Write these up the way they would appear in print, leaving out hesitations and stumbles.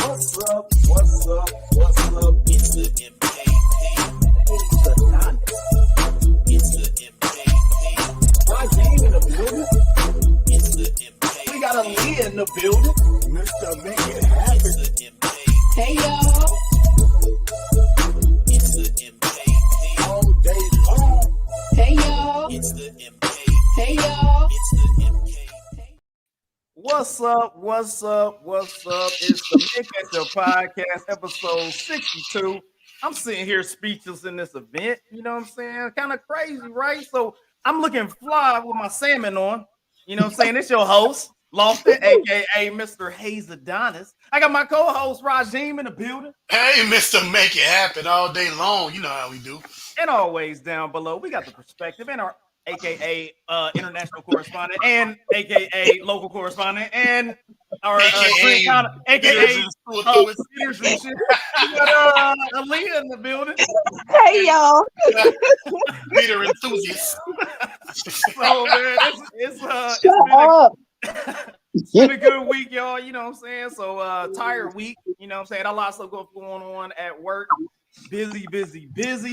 What's up? What's up? What's up? It's the MKP. It's the Don. It's the MKP. My game in the building. It's the MKP. We got a Leah in the building. Mr. Make It Happen. It's the MKP. Hey y'all. It's the MKP. All day long. Hey y'all. It's the MKP. Hey y'all. It's the MKP. What's up? What's up? What's up? It's the Ketchup podcast, episode 62. I'm sitting here speechless in this event. You know what I'm saying? Kind of crazy, right? So I'm looking fly with my salmon on. You know what I'm saying? It's your host, Lofton, aka Mr. Hayes Adonis. I got my co-host Rajim in the building. Hey, Mr. Make It Happen all day long. You know how we do. And always down below, we got the perspective and our aka international correspondent and aka local correspondent and our aka Aaliyah in the building. Hey y'all. Leader enthusiast. So man, it's been a good week, y'all. You know what I'm saying? So tired week, you know what I'm saying? A lot of stuff going on at work. Busy,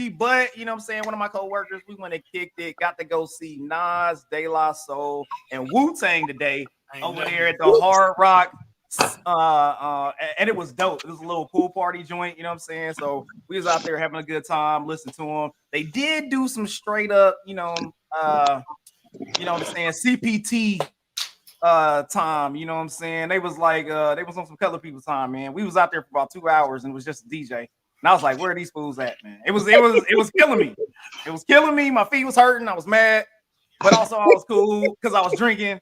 but you know what I'm saying, one of my co-workers, we went and kicked it, got to go see Nas, De La Soul, and Wu-Tang today over there at the Hard Rock, and it was dope. It was a little pool party joint, you know what I'm saying? So we was out there having a good time, listening to them. They did do some straight up, you know what I'm saying, CPT time, you know what I'm saying? They was like, they was on some color people time, man. We was out there for about 2 hours and it was just a DJ. And I was like, where are these fools at, man? It was killing me. It was killing me. My feet was hurting. I was mad, but also I was cool because I was drinking.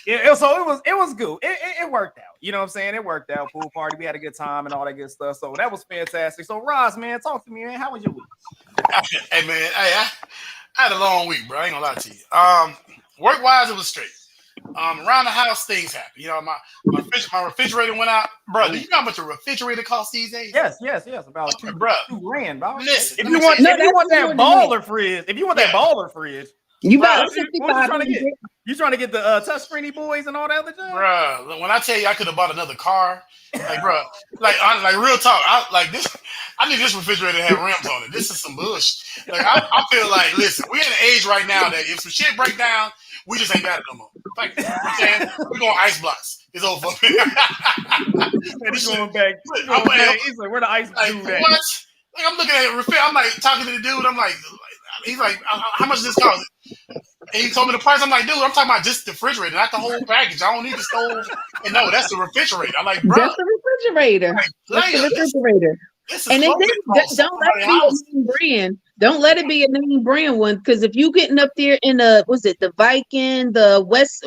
So it was good. It worked out. You know what I'm saying? It worked out. Pool party. We had a good time and all that good stuff. So that was fantastic. So Roz, man, talk to me, man. How was your week? Hey, man. Hey, I had a long week, bro. I ain't gonna lie to you. Work-wise, it was straight. Around the house, things happen. You know, my refrigerator went out, bro. Do you know how much a refrigerator costs these days? Yes. About $2,000, bro. Listen, if you want that baller fridge, You about what you trying to get? You trying to get the touchscreeny boys and all that other jazz? Bro, when I tell you I could have bought another car, like, bro, like real talk, I need this refrigerator to have rims on it. This is some bullshit. Like, I feel like, listen, we're in an age right now that if some shit break down, we just ain't got it no more. Like, you know what I'm saying? We're going ice blocks. It's over. He's going back. He's like, where the ice dude at? What? Like, I'm looking at it. I'm like talking to the dude. I'm like, he's like, how much does this cost? And he told me the price. I'm like, dude, I'm talking about just the refrigerator, not the whole package. I don't need the stove. And no, that's the refrigerator. I'm like, bro. That's the refrigerator. That's the refrigerator. And don't let it be a name brand. Don't let it be a name brand one, because if you getting up there in the Viking, the West,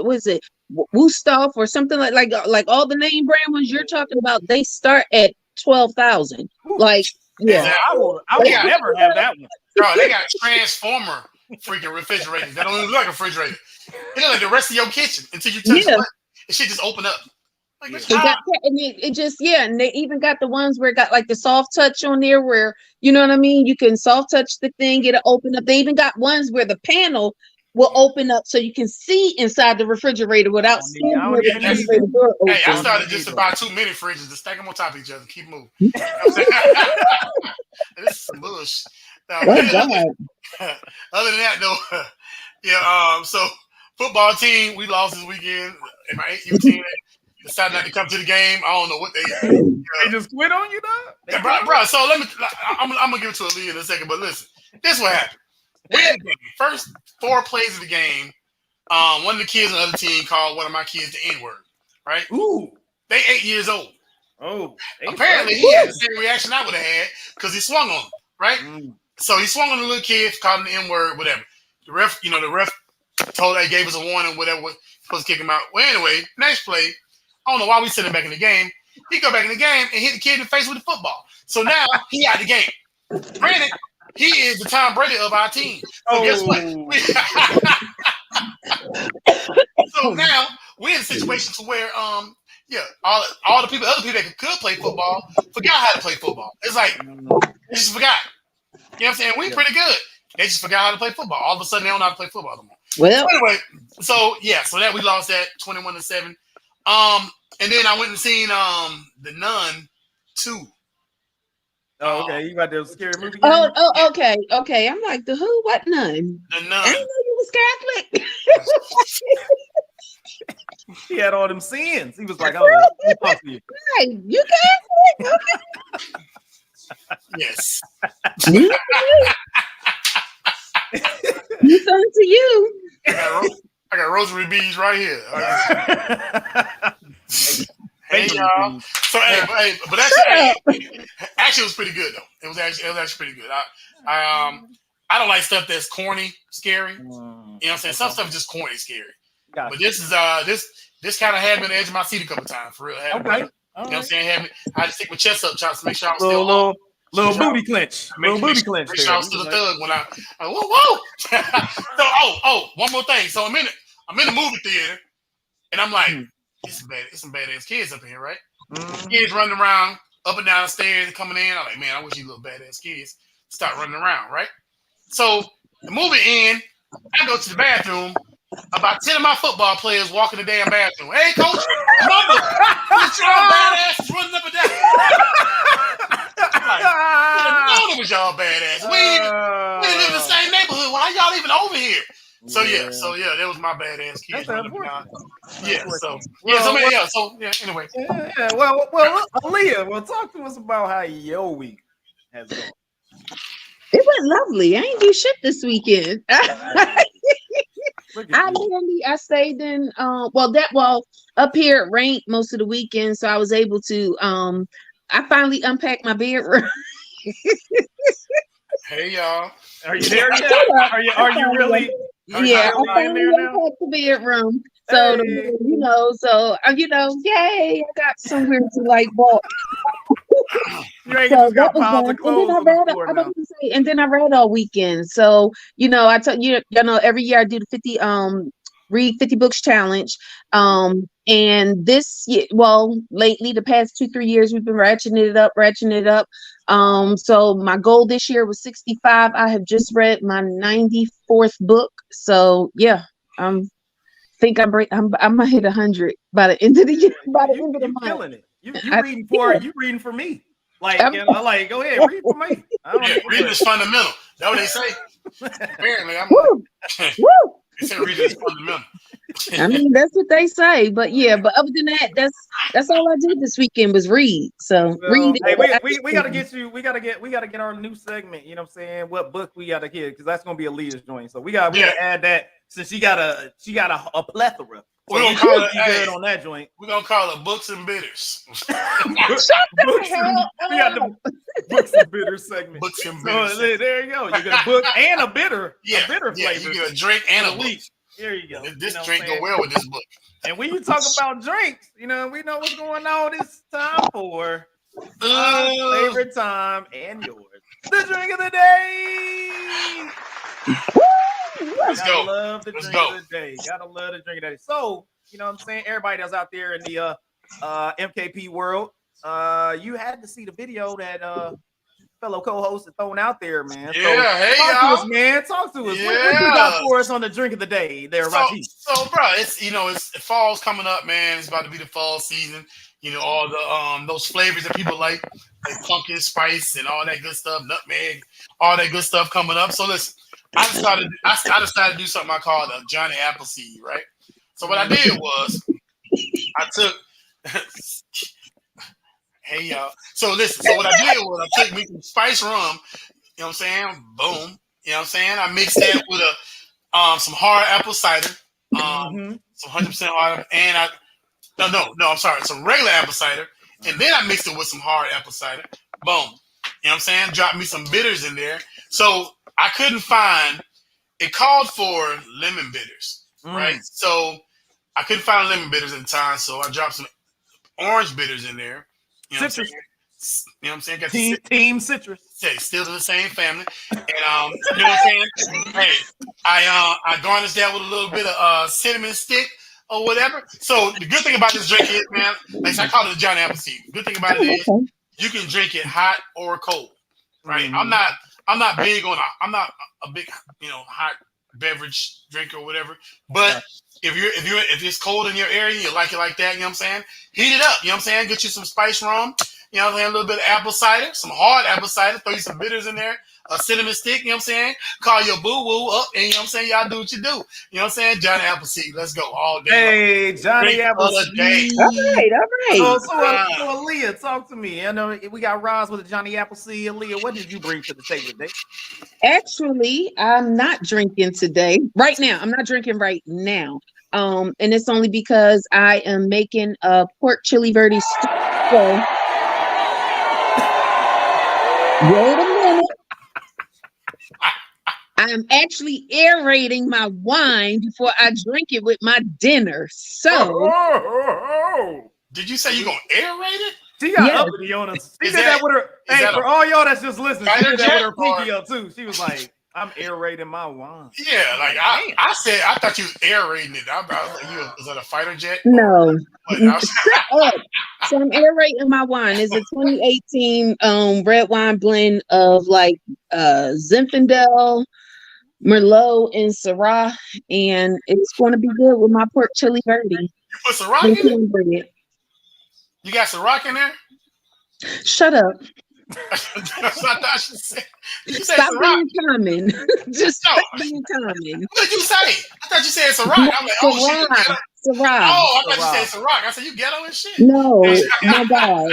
Wusthof or something like all the name brand ones you're talking about, they start at 12,000. Like, yeah, I will never have that one. Bro, they got transformer freaking refrigerators that don't even look like a refrigerator. They look like the rest of your kitchen until you touch it. It should just open up. Like, and they even got the ones where it got like the soft touch on there where, you know what I mean, you can soft touch the thing, get it open up. They even got ones where the panel will open up so you can see inside the refraigerator without seeing where the refrigerator door opens. Hey, I started just to buy too many fridges to stack them on top of each other. Keep moving. You know what I'm saying? This is some bullshit. Other than that, though, yeah. So football team, we lost this weekend. And my 8U team decided not to come to the game. I don't know what they just quit on you, though. Bro. So I'm gonna give it to Aaliyah in a second. But listen, this is what happened. First 4 plays of the game, one of the kids on the other team called one of my kids the N-word. Right? Ooh, they 8 years old. Oh, apparently he had the same reaction I would have had because he swung on him. Right? So he swung on the little kid, called him the N-word, whatever. The ref told they gave us a warning, whatever, was supposed to kick him out. Well, anyway, next play, I don't know why we sent him back in the game. He go back in the game and hit the kid in the face with the football. So now he out of the game. Granted, he is the Tom Brady of our team. So guess what? So now we're in a situation to where all the other people that could play football forgot how to play football. It's like they just forgot. You know what I'm saying? We pretty good. They just forgot how to play football. All of a sudden they don't know how to play football no more. Well, so anyway, so that we lost that 21-7. And then I went and seen The Nun 2. Oh, okay. You got the scary movie? Oh, okay. I'm like, the who? What nun? The I didn't Nun. know you was Catholic. He had all them sins. He was like, "Oh, let me talk to you." Hey, you Catholic? Yes. Okay. You son to you. I got rosary beads right here. Hey y'all. So but actually it was pretty good though. It was actually pretty good. I don't like stuff that's corny, scary. You know what I'm saying? Some stuff is just corny, scary. Gotcha. But this is this kind of had me on the edge of my seat a couple times for real. Okay. You know what I'm saying? I had to stick my chest up, trying to make sure I was still on. Little booty clench. Little booty clench. Make sure I was still a thug when whoa. So one more thing. So I'm in the movie theater, and I'm like, it's some badass kids up in here, right? Kids running around up and down the stairs and coming in. I'm like, man, I wish you little badass kids start running around, right? So the movie ends. I go to the bathroom. About 10 of my football players walk in the damn bathroom. Hey, coach, mother, put y'all badasses running up and down. I know it was y'all badass. We didn't live in the same neighborhood. Why y'all even over here? So yeah, that was my badass kids. Anyway. Yeah. Well, Aaliyah, talk to us about how your week has gone. It went lovely. I ain't do shit this weekend. I stayed in up here it rained most of the weekend, so I was able to I finally unpacked my bedroom. Hey y'all. Are you there yet? Are you really? I finally unpacked the bedroom. So yay, I got somewhere to like walk. You ain't just got piles of clothes on the floor now. And then I read all weekend. So, I tell you, every year I do the 50 read 50 books challenge. And this year, lately the past 2-3 years we've been ratcheting it up. So my goal this year was 65. I have just read my 94th book. So yeah, I might hit 100 by the end of the year. By the end of the month. Killing it. You reading for me. Like go ahead, read for me. Reading is fundamental. That's what they say. Apparently, I'm woo. They say reading is fundamental. I mean, that's what they say, but other than that, that's all I did this weekend was read. So read. Hey, we gotta get you. We gotta get our new segment. You know what I'm saying? What book we gotta get, because that's gonna be Aaliyah's joint. So we gotta add that, since she got a plethora. We're gonna call it good on that joint. We're gonna call it Books and Bitters. We got the Books and Bitters segment. Books and Bitters. So there you go. You get a book and a bitter. A bitter flavor. You get a drink and a book. There you go. This drink go well with this book. And when you talk about drinks, we know what's going on. It's time for my favorite time and yours. The drink of the day. Let's go. Love the drink of the day. Gotta love the drink of the day. So, you know what I'm saying? Everybody that's out there in the MKP world, you had to see the video that fellow co-host had thrown out there, man. Talk to us, man. Talk to us. Yeah. What you got for us on the drink of the day there, Raji? So, bro, it's fall's coming up, man. It's about to be the fall season. All the those flavors that people like pumpkin spice and all that good stuff, nutmeg, all that good stuff coming up. So listen, I decided to do something I called a Johnny Appleseed, right? So what I did was I took hey y'all. So listen, what I did was I took me some spice rum, you know what I'm saying? Boom. You know what I'm saying? I mixed that with some hard apple cider, some 100% hard, and I'm sorry, some regular apple cider, and then I mixed it with some hard apple cider. Boom. You know what I'm saying? Dropped me some bitters in there. So I couldn't find, it called for lemon bitters, right? So I couldn't find lemon bitters at the time, so I dropped some orange bitters in there. You know citrus. What I'm saying? Got Team citrus. Still in the same family. And you know what I'm saying? Hey, I garnished that with a little bit of cinnamon stick or whatever. So the good thing about this drink is, man, like I call it a Johnny Appleseed. The good thing about it is you can drink it hot or cold, right? I'm not big on I'm not a big, hot beverage drink or whatever. But if it's cold in your area, you like it like that, you know what I'm saying? Heat it up, you know what I'm saying? Get you some spice rum, you know what I'm saying? A little bit of apple cider, some hard apple cider, throw you some bitters in there, a cinnamon stick, you know what I'm saying? Call your boo-woo up, and you know what I'm saying? Y'all do what you do. You know what I'm saying? Johnny Appleseed, let's go all day. Hey, Johnny Appleseed. All right. So Aaliyah, talk to me. I know we got Roz with the Johnny Appleseed. Aaliyah, what did you bring to the table today? Actually, I'm not drinking today. Right now, I'm not drinking right now. And it's only because I am making a pork chili verde stew. So, wait a minute. I'm actually aerating my wine before I drink it with my dinner. So, did you say you're gonna aerate it? She got uppity on us. She did that with her. Hey, for all y'all that's just listening, she did that with her pinky up too. She was like, I'm aerating my wine. Yeah, like I said, I thought you was aerating it. I was like, is that a fighter jet? No. So I'm aerating my wine. It's a 2018 red wine blend of like Zinfandel, Merlot, and Syrah, and it's going to be good with my pork chili verde. You put Syrah in it? You got Syrah in there? Shut up. That's what I thought you said. Stop being common. Just stop being common. What did you say? I thought you said Syrah. I'm like, oh shit. Syrah. Oh, I thought you said Syrah. I said you ghetto and shit. No, my God.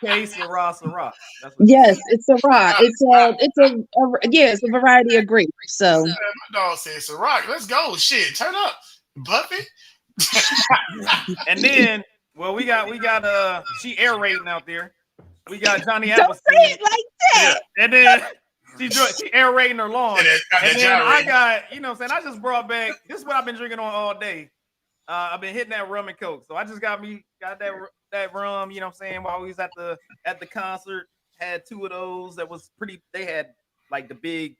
Okay, Syrah. Yes, it's Syrah. It's a variety of grapes. So my dog said Syrah. Let's go. Shit, turn up, Buffy. And then, well, we got she aerating out there. We got Johnny Don't Appleseed. say it like that. Yeah. And then she aerating her lawn. And then I got, you know what I'm saying? I just brought back, this is what I've been drinking on all day. I've been hitting that rum and coke. So I just got that rum, you know what I'm saying, while we was at the concert. Had two of those that was pretty, they had like the big,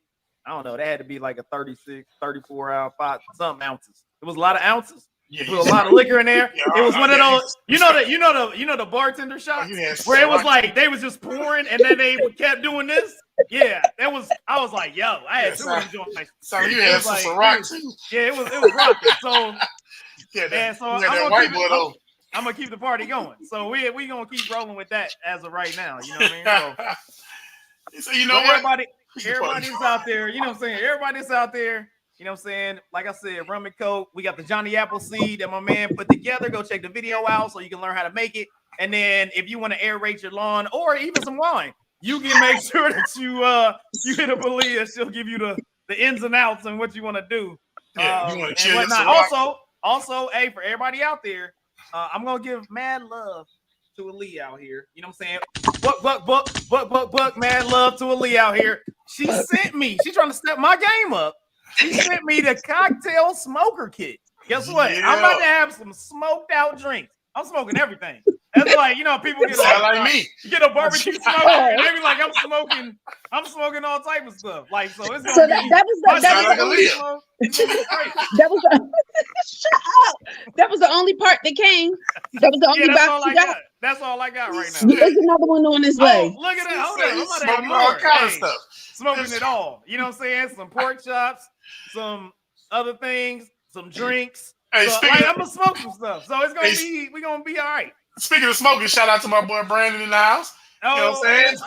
I don't know, they had to be like a 36, 34 ounce, 5 something ounces. It was a lot of ounces. Yeah, put a lot of liquor in there. It was one of those, you know the bartender shots where it was like they was just pouring and then they kept doing this. Yeah, I was like, yo, I had two of them joints. So you had some Ciroc too. Yeah, it was rocking. So I'm gonna keep the party going. So we gonna keep rolling with that as of right now. You know what I mean? So you know what? Everybody's out there. You know what I'm saying? Everybody's out there. You know what I'm saying? Like I said, rum and coke. We got the Johnny Appleseed that my man put together. Go check the video out so you can learn how to make it. And then if you want to aerate your lawn or even some wine, you can make sure that you hit a Aaliyah. She'll give you the ins and outs and what you want to do. Yeah, you want to chill. Also, hey, for everybody out there, I'm gonna give mad love to Aaliyah out here. You know what I'm saying? Buck, mad love to Aaliyah out here. She sent me. She's trying to step my game up. She sent me the cocktail smoker kit. Guess what? Yeah. I'm about to have some smoked out drinks. I'm smoking everything. That's like, you know, people get me. You get a barbecue smoker, and they be like, I'm smoking all type of stuff. Like, so it's gonna be that was the only part that came. That was the only box you got. That's all I got right now. There's another one on his way. Look at that. Hold on. I'm about to have all kind of stuff. Smoking it all. You know what I'm saying? Some pork chops, some other things, some drinks. Hey, so, I'm gonna smoke some stuff. So it's gonna be, we're gonna be all right. Speaking of smoking, shout out to my boy Brandon in the house. You know what I'm saying?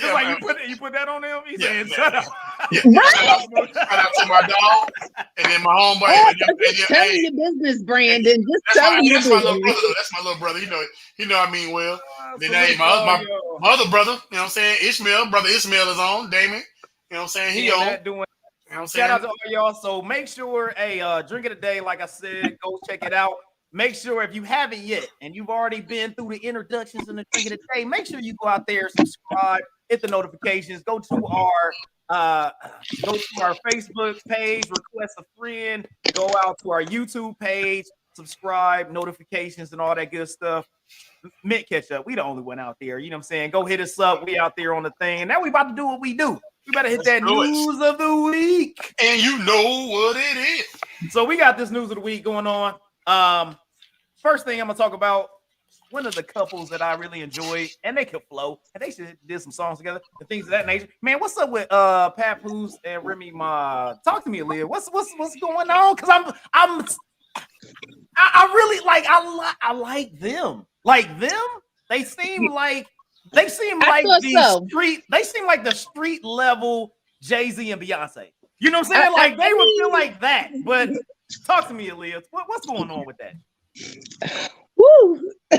Yeah, like you put that on him. He said, "Shut up." Shout out to my dog, and then my homeboy. Just telling your business, Brandon. Just telling your business. That's my little brother. You know I mean well. Then my other brother. You know what I'm saying? Brother Ishmael is on. Damon. You know what I'm saying? He on. You know what I'm saying? Shout out to all y'all. So make sure, drink it a day. Like I said, go check it out. Make sure if you haven't yet and you've already been through the introductions and the drink of the day, make sure you go out there, subscribe, hit the notifications, go to our Facebook page, request a friend, go out to our YouTube page, subscribe, notifications, and all that good stuff. Mint Ketchup, we the only one out there. You know what I'm saying? Go hit us up. We out there on the thing. And now we about to do what we do. We better hit that news of the week. And you know what it is. So we got this news of the week going on. First thing I'm gonna talk about, one of the couples that I really enjoyed, and they could flow, and they should did some songs together and things of that nature. Man, what's up with Papoose and RemyMa? Talk to me, Aaliyah. What's going on? Because I really like I like them. Like them, they seem like the street. They seem like the street level Jay-Z and Beyonce. You know what I'm saying? Like they would feel like that. But talk to me, Aaliyah. What's going on with that? Woo. I'm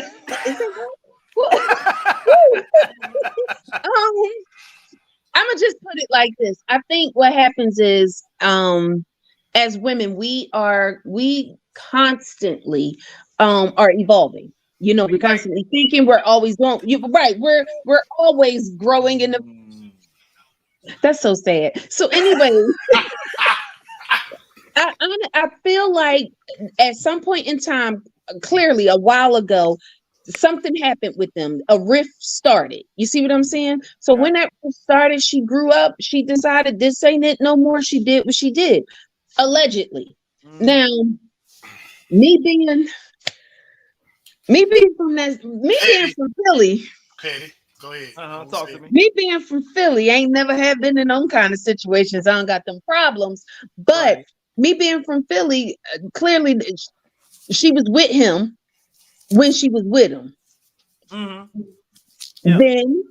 gonna just put it like this. I think what happens is, as women, we constantly are evolving. You know, we're constantly thinking. We're always going. Right. We're always growing in the. That's so sad. So anyway, I feel like at some point in time, clearly a while ago, something happened with them. A rift started. You see what I'm saying? So when that rift started, she grew up. She decided this ain't it no more. She did what she did, allegedly. Now, me being from Philly. Okay, go ahead. Talk to me. Me being from Philly, ain't never have been in them kind of situations. I don't got them problems. But me being from Philly, clearly she was with him when she was with him. Then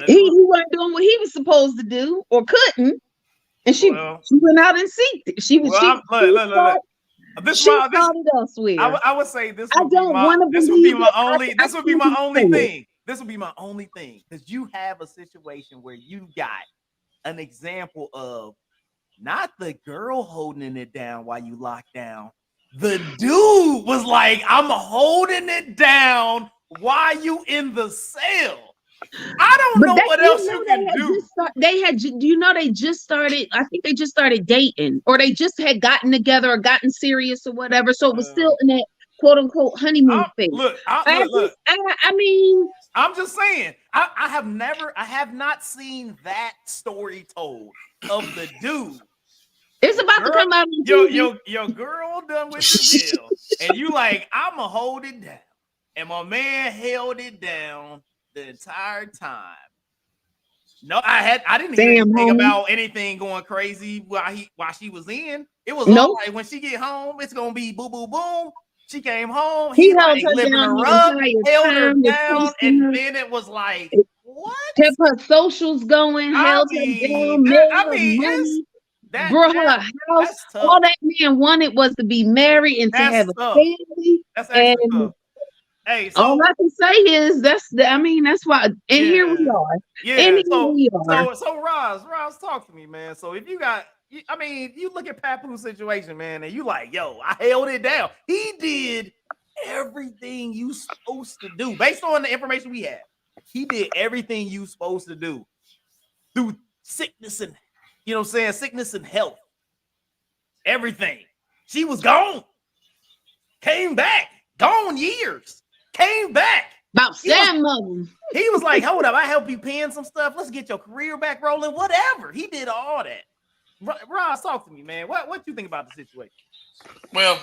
he wasn't doing what he was supposed to do or couldn't. And she went out and seeked it. She was look. elsewhere. I would say this. I don't want to. This would be my only. This would be my only thing. This would be my only thing because you have a situation where you got an example of not the girl holding it down while you lock down. The dude was like, "I'm holding it down while you in the cell." I don't know what else you can do. They just started. I think they just started dating, or they just had gotten together or gotten serious or whatever. So it was still in that quote unquote honeymoon phase. Look. I mean, I'm just saying. I have not seen that story told of the dude. It's about to come out. Your girl done with the deal, and you like, I'ma hold it down, and my man held it down the entire time. No, I didn't hear anything about anything going crazy while she was in. It was all like when she get home, it's gonna be boo boo boom. She came home, he like lifting her up, held her down, and then it was like what? Kept her socials going, held her down, brought her a house. All that man wanted was to be married and to have a family. That's tough. Hey, so all I can say is that's why, and here we are. Yeah, so Roz, talk to me, man. So if you got, you look at Papoose situation, man, and you like, yo, I held it down. He did everything you supposed to do based on the information we have. He did everything you supposed to do through sickness and, sickness and health. Everything. She was gone, came back, gone years. Came back. About 7 of them. He was like, hold up, I help you pen some stuff. Let's get your career back rolling. Whatever. He did all that. Ross, talk to me, man. What you think about the situation? Well,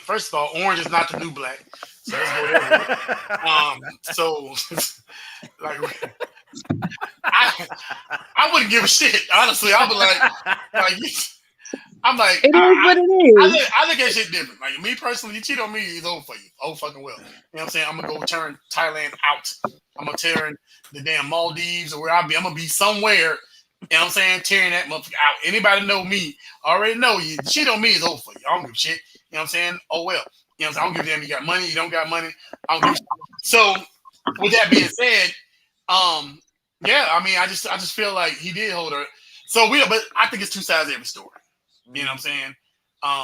first of all, orange is not the new black. So let's go there. I wouldn't give a shit. Honestly, I would I'm like, it is what it is. I think that shit different. Like me personally, you cheat on me, it's over for you. Oh fucking well. You know what I'm saying? I'm gonna go turn Thailand out. I'm gonna turn the damn Maldives or where I'll be. I'm gonna be somewhere. You know what I'm saying? Tearing that motherfucker out. Anybody know me already know you cheat on me is over for you. I don't give a shit. You know what I'm saying? Oh well. You know what I'm saying? I don't give a damn you got money, you don't got money. I don't give a shit. So with that being said, I just feel like he did hold her. But I think it's two sides of every story. You know what I'm saying?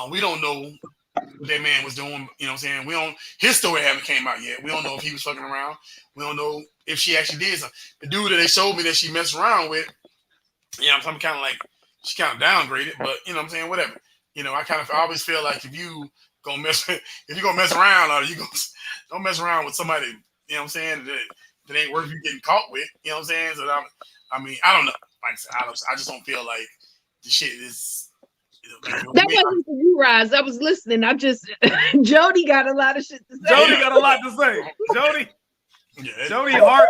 We don't know what that man was doing. You know what I'm saying? His story haven't came out yet. We don't know if he was fucking around. We don't know if she actually did something. The dude that they showed me that she messed around with, I'm kind of like, she kind of downgraded, but you know what I'm saying? Whatever. I always feel like if you're gonna mess around, or don't mess around with somebody, you know what I'm saying, that ain't worth you getting caught with. You know what I'm saying? So I don't know. Like I said, I just don't feel like the shit is That wasn't for you, Roz. I was listening. I just Jody got a lot of shit to say. Jody got a lot to say. Jody Jody Hart.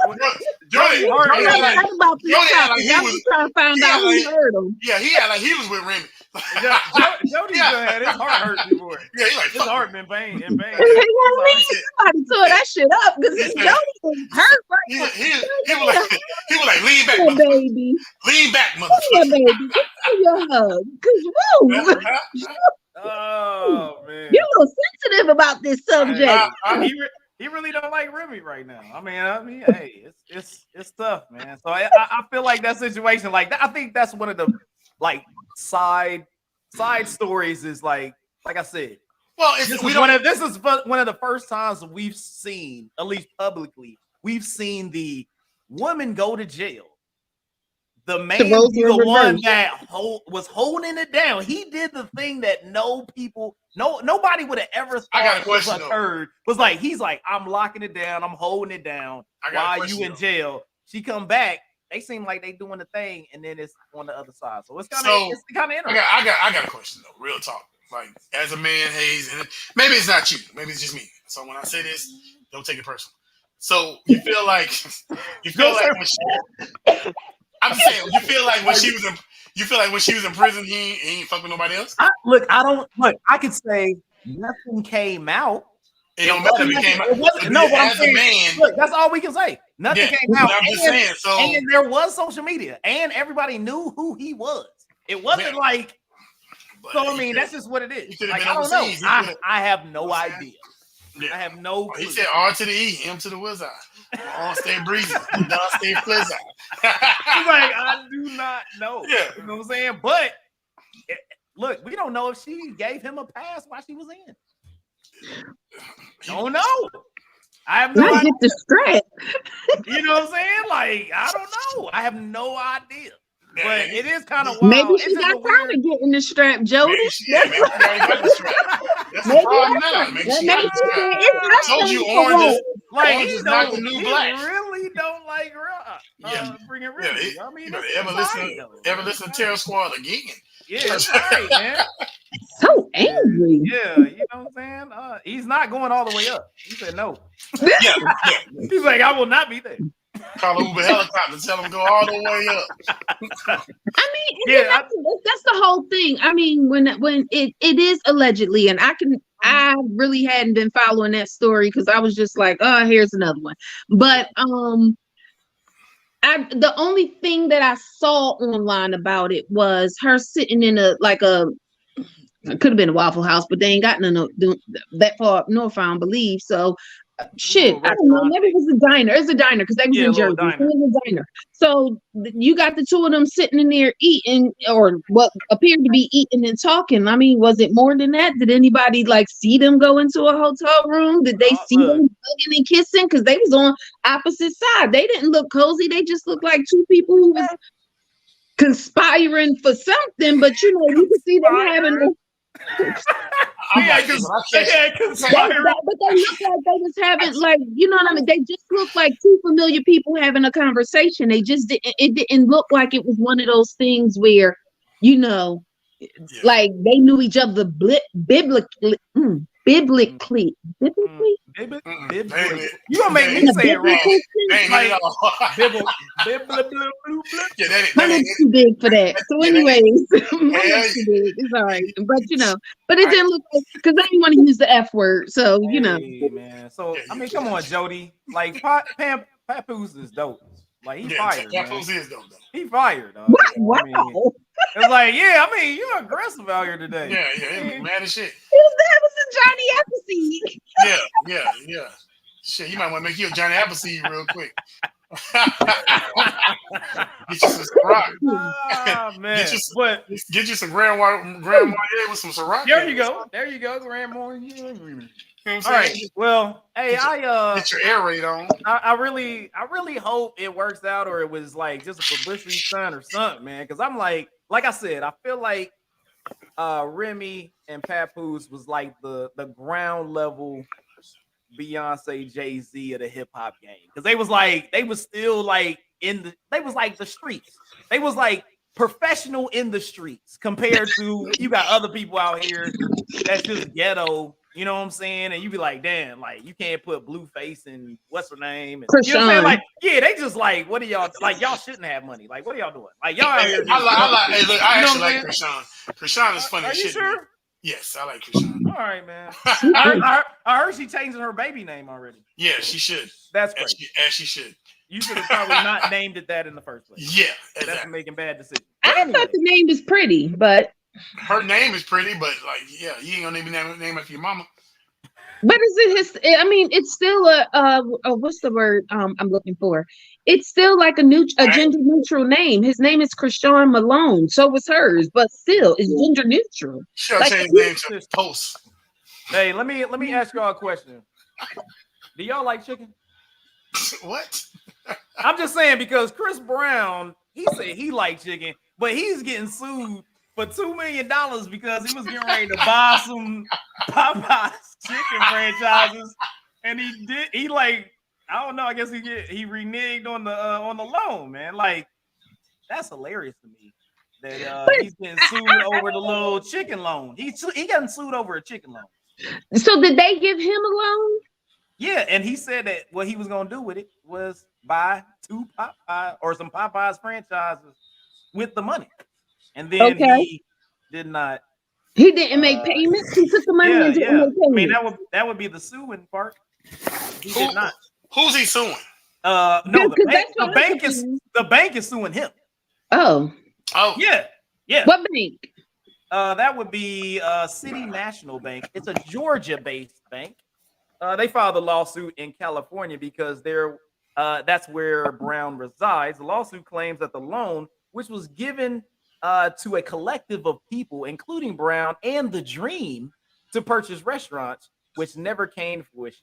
Jody Hart. I heard about this topic. I was trying to find out who heard him. Yeah, he had like he was with Remy. Jody had his heart hurt before. Yeah, he like his heart been pain. Somebody tore that shit up because Jody was hurt right now. He was like, lean back, oh, baby. Lean back, Yeah, motherfucker. baby. Give me your hug. Cause Oh man, you're a little sensitive about this subject. He really don't like Remy right now. I mean, hey, it's tough, man. So I feel like that situation, like that, I think that's one of the like side stories is like I said. Well, this is one of the first times we've seen, at least publicly, we've seen the woman go to jail. The man be the one that was holding it down. He did the thing that nobody would have ever thought occurred. Was like he's like, I'm locking it down, I'm holding it down while you in jail. She come back. They seem like they doing the thing, and then it's on the other side. So it's kind of interesting. I got a question though, real talk. Like as a man, Hayes, and maybe it's not you, maybe it's just me. So when I say this, don't take it personal. So you feel like I'm saying you feel like when she was in prison, he ain't fuck with nobody else. I could say nothing came out. It don't matter if it came out. No, but I'm saying, look, that's all we can say. Nothing came out. I'm just saying. So, and there was social media, and everybody knew who he was. It wasn't like. So I mean, that's just what it is. Like, I don't know. I have no idea. Yeah. I have no clue. He said R to the E, M to the wizard. All stay breezy, down stay pleasant. He's like, I do not know. Yeah. You know what I'm saying? But look, we don't know if she gave him a pass while she was in. Don't know. I have no idea. Get the strap. You know what I'm saying? Like, I don't know. I have no idea. But it is kind of wild. Maybe she got tired of getting the strap, Jody. Maybe she got the strap. That's the problem now. Maybe she got the strap. I told you orange is not the new black. He really don't like bringing Remy. I mean, ever listen to Terror Squad again? Yeah, that's right, man. So angry. Yeah, you know what I'm saying? He's not going all the way up. He said no. Yeah. He's like, I will not be there. Call an Uber helicopter, tell them go all the way up. I mean, that's the whole thing. I mean, when it is allegedly, and I really hadn't been following that story because I was just like, oh, here's another one. But the only thing that I saw online about it was her sitting in it could have been a Waffle House, but they ain't got none that far up north, I don't believe. So shit, I don't know. Maybe it was a diner. It's a diner because they was in Jersey. It was a diner. So you got the two of them sitting in there eating, or what appeared to be eating and talking. I mean, was it more than that? Did anybody see them go into a hotel room? Did they see them hugging and kissing? Because they was on opposite side. They didn't look cozy. They just looked like two people who was conspiring for something. But you could see them having. But they look like they was having you know what I mean? They just looked like two familiar people having a conversation. They just didn't look like it was one of those things where, like they knew each other biblically. Biblically. You gonna make me say it wrong. My name's too big for that. So anyways, my name's too big. It's all right. But it didn't look like, because I didn't want to use the F word. So, man. So, I mean, come on, Jody. Like, Papoose is dope. Like, he fired. Papoose is dope, though. He fired. Wow. It's like, you're aggressive out here today. Yeah, mad as shit. That was a Johnny Appleseed. Yeah. Shit, you might want to make you a Johnny Appleseed real quick. Get you some Ciroc. Oh, man. Get you some Grand Marnier with some Ciroc. There you go, Grand Marnier. All right. Well, hey, get your air raid on. I really hope it works out, or it was like just a publicity stunt or something, man. Because I'm like I said, I feel like Remy and Papoose was like the ground level Beyonce, Jay-Z of the hip hop game. Because they was still like they was like the streets. They was like professional in the streets compared to you got other people out here that's just ghetto. You know what I'm saying? And you be like, damn, like you can't put Blueface and what's her name? And, you know what I'm saying? Like, yeah, they just like, what are y'all like? Y'all shouldn't have money. Like, what are y'all doing? Like, y'all out here. Hey, look, I actually like Krishan. Krishan is funny. Are you sure? Man. Yes, I like Krishan. All right, man. I heard she changing her baby name already. Yeah, she should. That's great. As she should. You should have probably not named it that in the first place. Yeah, exactly. That's making bad decisions. I thought the name is pretty, but her name is pretty, but like, yeah, you ain't gonna name after your mama. But is it his? I mean, it's still a what's the word I'm looking for? It's still like a gender neutral name. His name is Krishan Malone. So was hers, but still, it's gender neutral. Sure, like, change name to Post. Hey, let me ask y'all a question. Do y'all like chicken? What? I'm just saying because Chris Brown, he said he liked chicken, but he's getting sued for $2 million because he was getting ready to buy some Popeyes chicken franchises, and he like, I don't know, I guess he reneged on the loan, man. Like, that's hilarious to me that he's getting sued over the little chicken loan. He got sued over a chicken loan. So did they give him a loan? Yeah, and he said that what he was gonna do with it was buy some Popeyes franchises with the money, and then he did not. He didn't make payments. He took the money and didn't make payments. I mean, that would be the suing part. He did not. Who's he suing? No, the bank is suing him. Oh, yeah. What bank? That would be City National Bank. It's a Georgia-based bank. They filed a lawsuit in California because that's where Brown resides. The lawsuit claims that the loan, which was given to a collective of people, including Brown and the Dream, to purchase restaurants, which never came to fruition.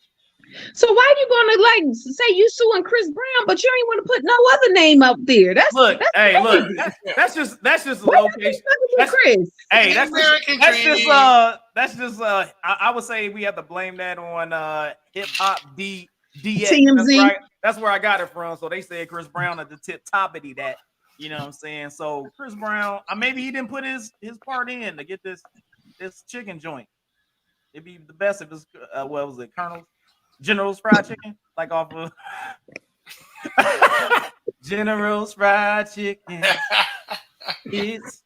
So why are you gonna like say you suing Chris Brown, but you ain't want to put no other name up there? That's just a location. That's Chris. Hey, I would say we have to blame that on Hip Hop DX. TMZ. That's where I got it from. So they said Chris Brown at the tip toppity that. You know what I'm saying? So Chris Brown, maybe he didn't put his part in to get this chicken joint. It'd be the best if it's what was it, General's Fried Chicken, like off of General's Fried Chicken. It's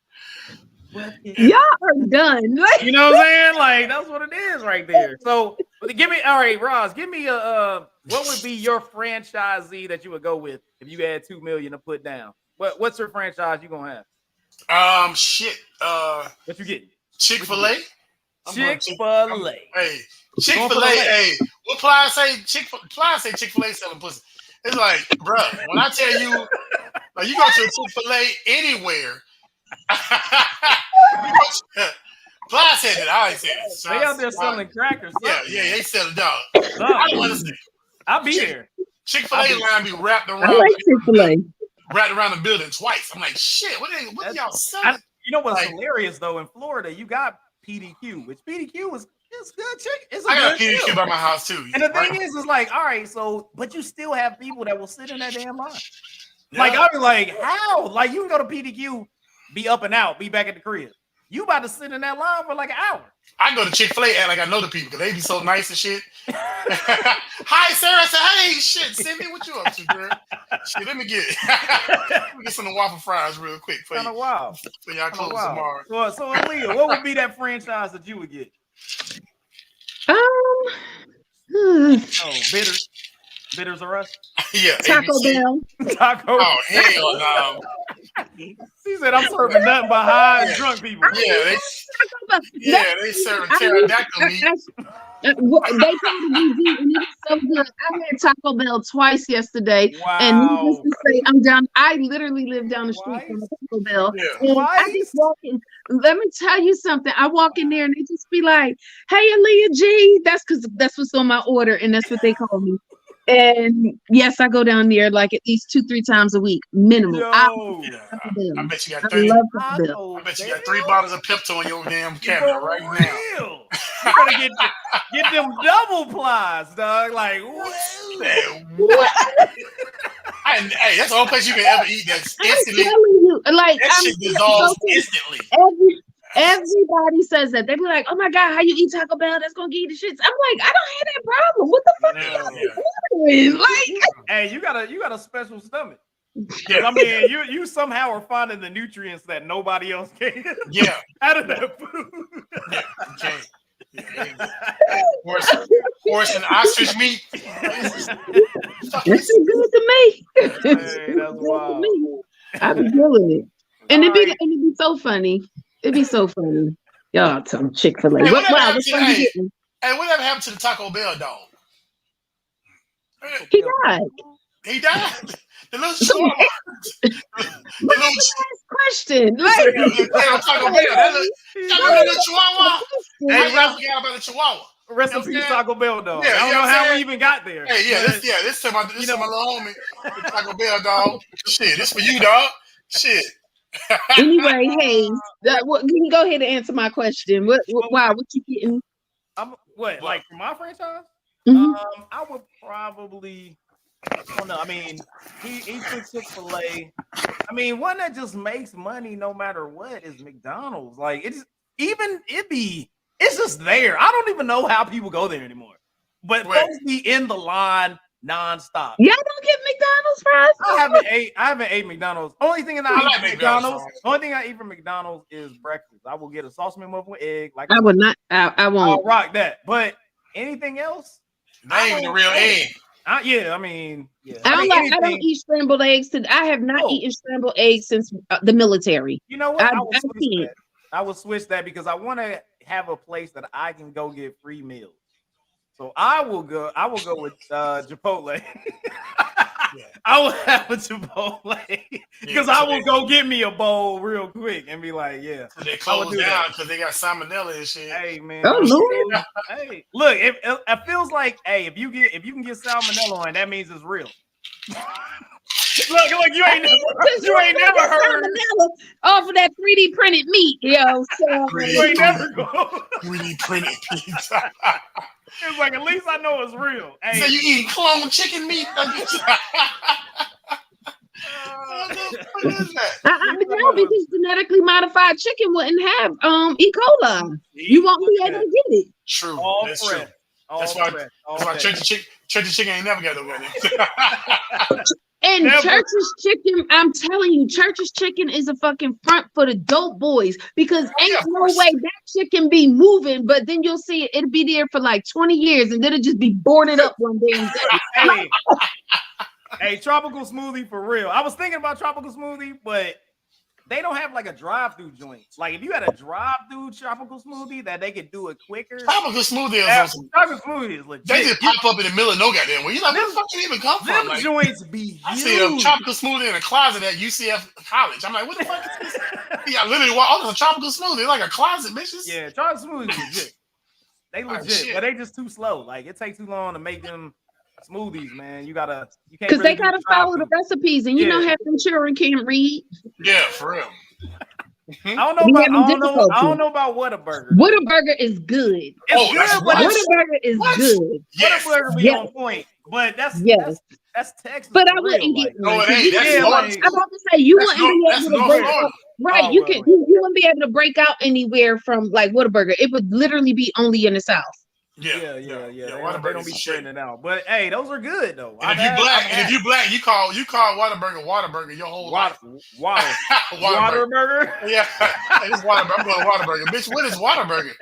y'all are done. You know what I'm saying? Like that's what it is right there. So give me, all right, Roz, give me what would be your franchisee that you would go with if you had $2 million to put down? What's your franchise you gonna have? What you getting? Chick-fil-A. Chick-fil-A. Hey, Chick-fil-A. Hey, what Ply say? Ply say Chick-fil-A selling pussy. It's like, bro, when I tell you, like, you go to a Chick-fil-A anywhere. Ply said it. I ain't said it. So they out there selling crackers. Yeah, they sell a dog. I don't understand. I'll be there. Chick-fil-A line be wrapped around. I like Chick-fil-A. Wrapped around the building twice. I'm like, shit. What are y'all selling? You know what's hilarious though? In Florida, you got PDQ, which PDQ is good chicken. I got PDQ by my house too. And the thing is like, all right, so but you still have people that will sit in that damn line. Yeah. Like I'll be like, how? Like you can go to PDQ, be up and out, be back at the crib. You about to sit in that line for like an hour. I go to Chick-fil-A act like I know the people because they be so nice and shit. Hi, sir. I said, hey, shit, Cindy, what you up to, girl? Shit, let me get some waffle fries real quick for you. Wow. For y'all close tomorrow. So Aaliyah, what would be that franchise that you would get? Bitters. Bitters R Us? Yeah. Taco Bell. Oh, hell no. She said, I'm serving nothing but high and drunk people. They serving pterodactyl meat. They told me and it was so good. I had Taco Bell twice yesterday. Wow. And needless to say, I literally live down the street from Taco Bell. Yeah. And I just walk in. Let me tell you something. I walk in there and they just be like, hey, Aaliyah G. That's because that's what's on my order. And that's what they call me. And yes, I go down there like at least 2-3 times a week, minimum. I bet you got three. I bet you got 3 bottles of Pepto in your damn cabinet right now. You gotta get them double plies, dog. Like what? Hey, that's the only place you can ever eat that's I'm instantly. telling you, like That shit dissolves instantly. Everybody says that. They be like, "Oh my god, how you eat Taco Bell? That's gonna give you the shits." I'm like, I don't have that problem. What the fuck are y'all doing? Like, hey, you got a special stomach. Yeah. I mean, you somehow are finding the nutrients that nobody else can. Yeah. Out of that food. Yeah, you can't. Horse and ostrich meat. it's good to me. Hey, that's wild. I be feeling it, and it'd be so funny. It'd be so funny. Y'all, some Chick-fil-A. Hey, Wow, whatever happened to the Taco Bell dog? He died. He died. The little chihuahua. Question. Like, Taco Bell. That little chihuahua. Hey, I forgot about the chihuahua. Rest in peace, Taco Bell dog. Yeah, I don't know how we even got there. Hey, this to my little homie, the Taco Bell dog. Shit, this for you, dog. Shit. Anyway, Hayes, can you go ahead and answer my question? What you getting? Like for my franchise? Mm-hmm. I would probably. I don't know. I mean, he took Chick-fil-A. I mean, one that just makes money no matter what is McDonald's. Like it's just there. I don't even know how people go there anymore. But folks be in the line nonstop. Y'all don't get McDonald's fries? I haven't ate McDonald's. Only thing that I eat McDonald's. Only thing I eat from McDonald's is breakfast. I will get a sausage McMuffin with egg. Like I would not. I won't. I'll rock that. But anything else? Not even the real egg. I mean, yeah. I don't eat scrambled eggs. I have not eaten scrambled eggs since the military. You know what? I will switch that because I want to have a place that I can go get free meals. So I will go with Chipotle. I will have a Chipotle because I will go get me a bowl real quick and be like, yeah. They closed down because they got salmonella and shit. Hey man. Oh Lord. Hey, look, it feels like, hey, if you can get salmonella on, that means it's real. Look, you ain't never heard off of that 3D printed meat, yo. So you ain't never go 3D printed pizza. It's like, at least I know it's real. Hey. So you eating clone chicken meat? No, because genetically modified chicken wouldn't have E. coli. You won't be able to get it. True. That's true. That's why church chicken ain't never got no. And Church's chicken, I'm telling you, Church's chicken is a fucking front for the dope boys because ain't no way that chicken be moving, but then you'll see it'll be there for like 20 years and then it'll just be boarded up one day. Hey, tropical smoothie for real. I was thinking about tropical smoothie, but they don't have like a drive-through joint. Like if you had a drive-through tropical smoothie that they could do it quicker. Tropical smoothie is legit. They just pop up in the middle of no goddamn way. You like, where the fuck you even come from? Them joints be huge. I see a tropical smoothie in a closet at UCF College. I'm like, what the fuck is this? Yeah, literally, oh, it's a tropical smoothie. It's like a closet, bitches. Yeah, tropical smoothie is legit. They legit, but they just too slow. Like it takes too long to make them smoothies, man. You can't because they gotta follow the recipes, and you know half them children can't read. Yeah, for real. I don't know about Whataburger. Whataburger is good. It's good, but Whataburger is good. Yes. Whataburger be on point, but that's Texas. But I wouldn't get no, it ain't. I'm about to say you wouldn't be able to break out. Right, you wouldn't be able to break out anywhere from like Whataburger. It would literally be only in the South. Yeah. They don't be spreading it out. But hey, those are good though. And if you black, you call Whataburger your whole life. Waterburger? Yeah. It's Whataburger. I'm going Whataburger. Bitch, what is Whataburger?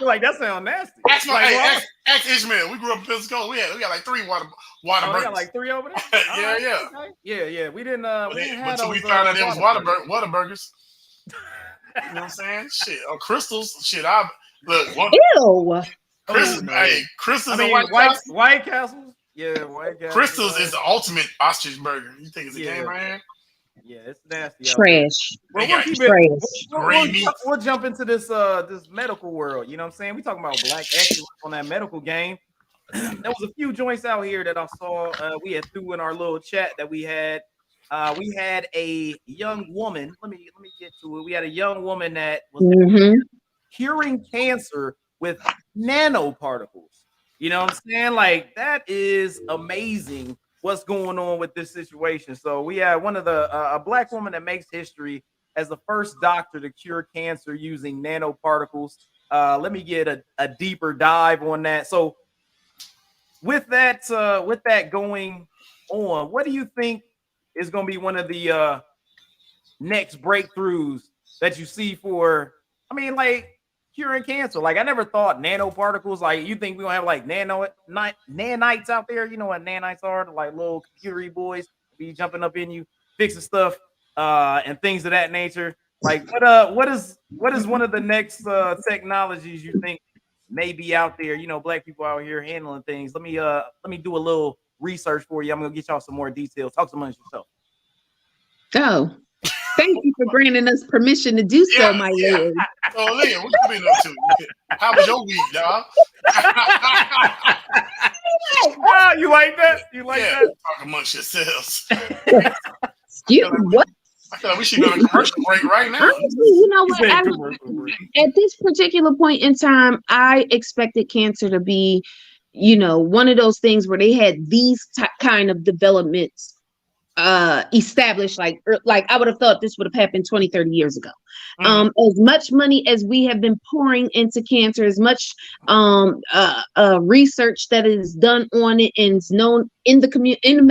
Like that sounds nasty. Ask Ishmael. We grew up in Pensacola. We got like 3 Whataburgers. Oh, they got like 3 over there? Yeah. We didn't have until we found out it was Whataburgers. You know what I'm saying? Shit. Oh, Crystals. Shit. Ew. Crystals and White Castle. Yeah, White Castle. Crystals is the ultimate ostrich burger. You think it's a game right here? Yeah, it's nasty. Trash. We'll jump into this medical world. You know what I'm saying? We talking about black excellence on that medical game. There was a few joints out here that I saw. We had threw in our little chat that we had. We had a young woman. Let me get to it. We had a young woman that was curing cancer with nanoparticles. You know what I'm saying? Like that is amazing what's going on with this situation. So we have one of the a black woman that makes history as the first doctor to cure cancer using nanoparticles. Let me get a deeper dive on that. So with that going on, what do you think is going to be one of the next breakthroughs that you see for, I mean, like curing cancer? Like I never thought nanoparticles, like you think we gonna have like nanites out there? You know what nanites are? They're like little computery boys be jumping up in you, fixing stuff, and things of that nature. Like what is one of the next technologies you think may be out there? You know, black people out here handling things. Let me do a little research for you. I'm gonna get y'all some more details. Talk amongst yourself. Oh, thank you for granting us permission to do so, my lord. So, Leah, what you been up to? How was your week, dog? Oh, you like that? You like that? Talk amongst yourselves. What? I feel like we should go on a commercial break right now. Honestly, you know what? At this particular point in time, I expected cancer to be, one of those things where they had these kind of developments established, like I would have thought this would have happened 20-30 years ago. As much money as we have been pouring into cancer, as much research that is done on it and is known in the community, in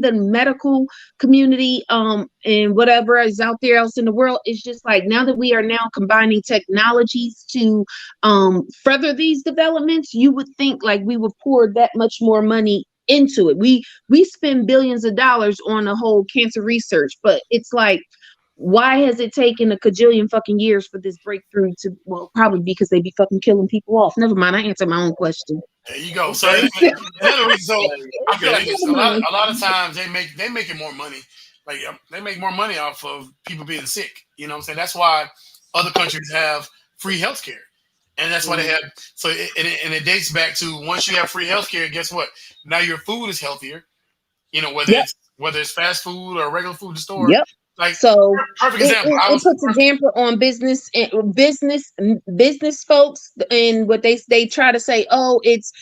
the medical community, and whatever is out there else in the world, it's just like now that we are now combining technologies to further these developments, you would think like we would pour that much more money into it. We spend billions of dollars on the whole cancer research, but it's like, why has it taken a cajillion fucking years for this breakthrough to? Well, probably because they be fucking killing people off. Never mind, I answered my own question. There you go. So, another reason, so I feel like it's a lot of times they making more money. Like they make more money off of people being sick. You know what I'm saying? That's why other countries have free healthcare. And that's why they have, so it dates back to once you have free healthcare, guess what? Now your food is healthier. You know, whether it's fast food or regular food in the store. Yep. Like, so perfect example. It puts a damper on business folks, and what they try to say, oh, it's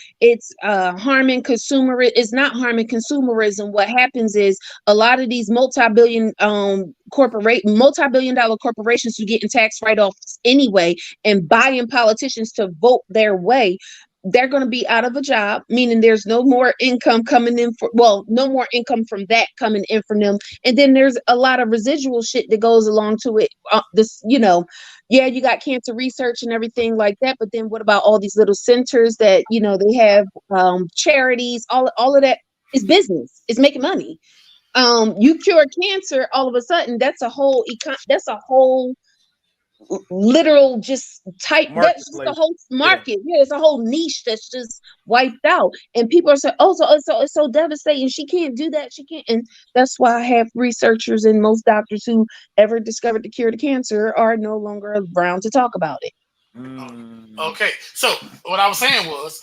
harming consumer. It's not harming consumerism. What happens is a lot of these multi-billion dollar corporations who get in tax write-offs anyway and buying politicians to vote their way, they're going to be out of a job, meaning there's no more income coming in no more income from that coming in from them. And then there's a lot of residual shit that goes along to it. You got cancer research and everything like that. But then what about all these little centers that, they have charities, all of that is business. It's making money. You cure cancer, all of a sudden, that's a whole literal just type, that's just the whole market. It's a whole niche that's just wiped out, and people are saying, oh, so it's so devastating, she can't do that, she can't. And that's why I have researchers and most doctors who ever discovered the cure to cancer are no longer around to talk about it. Okay, so what I was saying was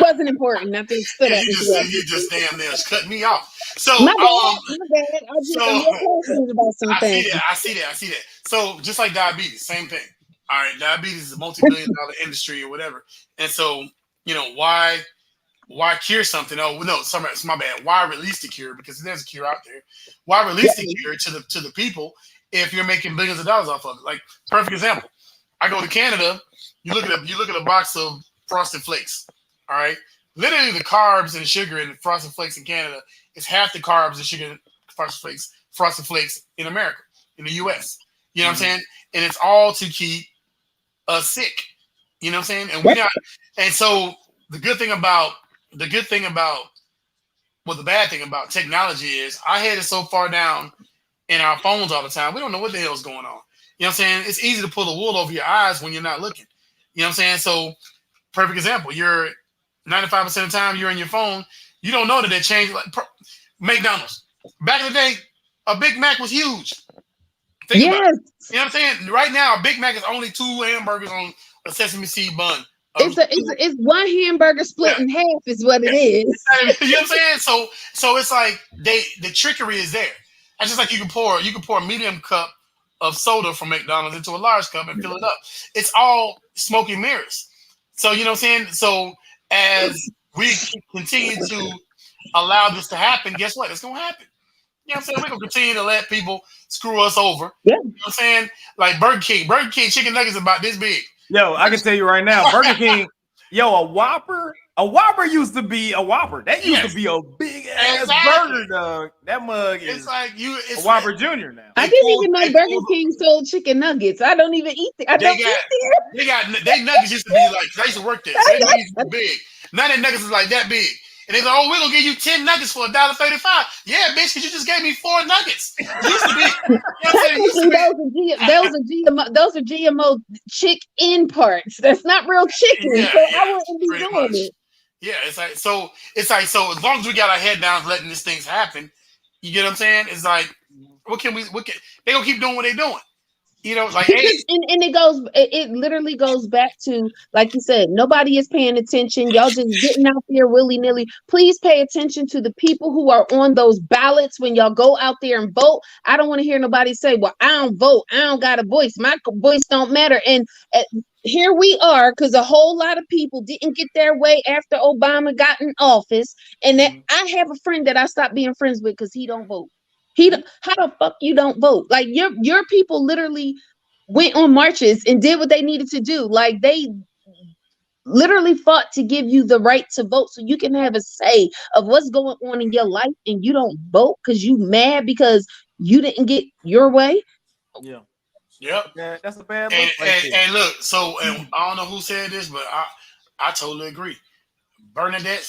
wasn't important. Nothing stood out. You just damn near cut me off. So my bad. I just about some things. I see that. So just like diabetes, same thing. All right, diabetes is a multi-billion-dollar industry or whatever. And so, why cure something? Oh no, it's my bad. Why release the cure? Because there's a cure out there. Why release the cure to the people if you're making billions of dollars off of it? Like, perfect example. I go to Canada. You look at a box of Frosted Flakes. All right, literally the carbs and sugar in Frosted Flakes in Canada is half the carbs and sugar in Frosted Flakes in America, in the U.S. You know what I'm saying? And it's all to keep us sick. You know what I'm saying? And we're not. And so the bad thing about technology is I had it so far down in our phones all the time. We don't know what the hell's going on. You know what I'm saying? It's easy to pull the wool over your eyes when you're not looking. You know what I'm saying? So perfect example. You're 95% of the time you're in your phone. You don't know that they changed. Like McDonald's. Back in the day, a Big Mac was huge. Think about it. You know what I'm saying? Right now, a Big Mac is only 2 hamburgers on a sesame seed bun. It's one hamburger split in half is what it is. You know what I'm saying? So it's like the trickery is there. That's just like you can pour a medium cup of soda from McDonald's into a large cup and fill it up. It's all smoke and mirrors. So you know what I'm saying? So as we continue to allow this to happen, guess what? It's gonna happen. You know what I'm saying? We're gonna continue to let people screw us over. Yeah. You know what I'm saying? Like Burger King chicken nuggets about this big. Yo, I can tell you right now, Burger King, a Whopper used to be a Whopper. That used to be a big ass burger, dog. That mug is it's a Whopper Junior now. I didn't even know Burger King sold chicken nuggets. I don't even eat it. They nuggets used to be like, I used to work there. They nuggets used to be big. Now their nuggets is like that big. And they go, oh, we're gonna give you 10 nuggets for $1.35. Yeah, bitch, because you just gave me 4 nuggets. Those are GMO chicken parts. That's not real chicken. I wouldn't be doing it. Yeah, it's like so as long as we got our head down letting these things happen, you get what I'm saying? It's like, they gonna keep doing what they're doing. You know, like and it literally goes back to, like you said, nobody is paying attention. Y'all just getting out there willy-nilly. Please pay attention to the people who are on those ballots when y'all go out there and vote. I don't want to hear nobody say, well, I don't vote. I don't got a voice. My voice don't matter. And here we are, because a whole lot of people didn't get their way after Obama got in office. And that I have a friend that I stopped being friends with because he don't vote. How the fuck you don't vote? Like your people literally went on marches and did what they needed to do. Like they literally fought to give you the right to vote so you can have a say of what's going on in your life, and you don't vote because you mad because you didn't get your way. Yeah. Yep. Yeah, that's a bad look. And look, so and I don't know who said this, but I totally agree. Bernadette,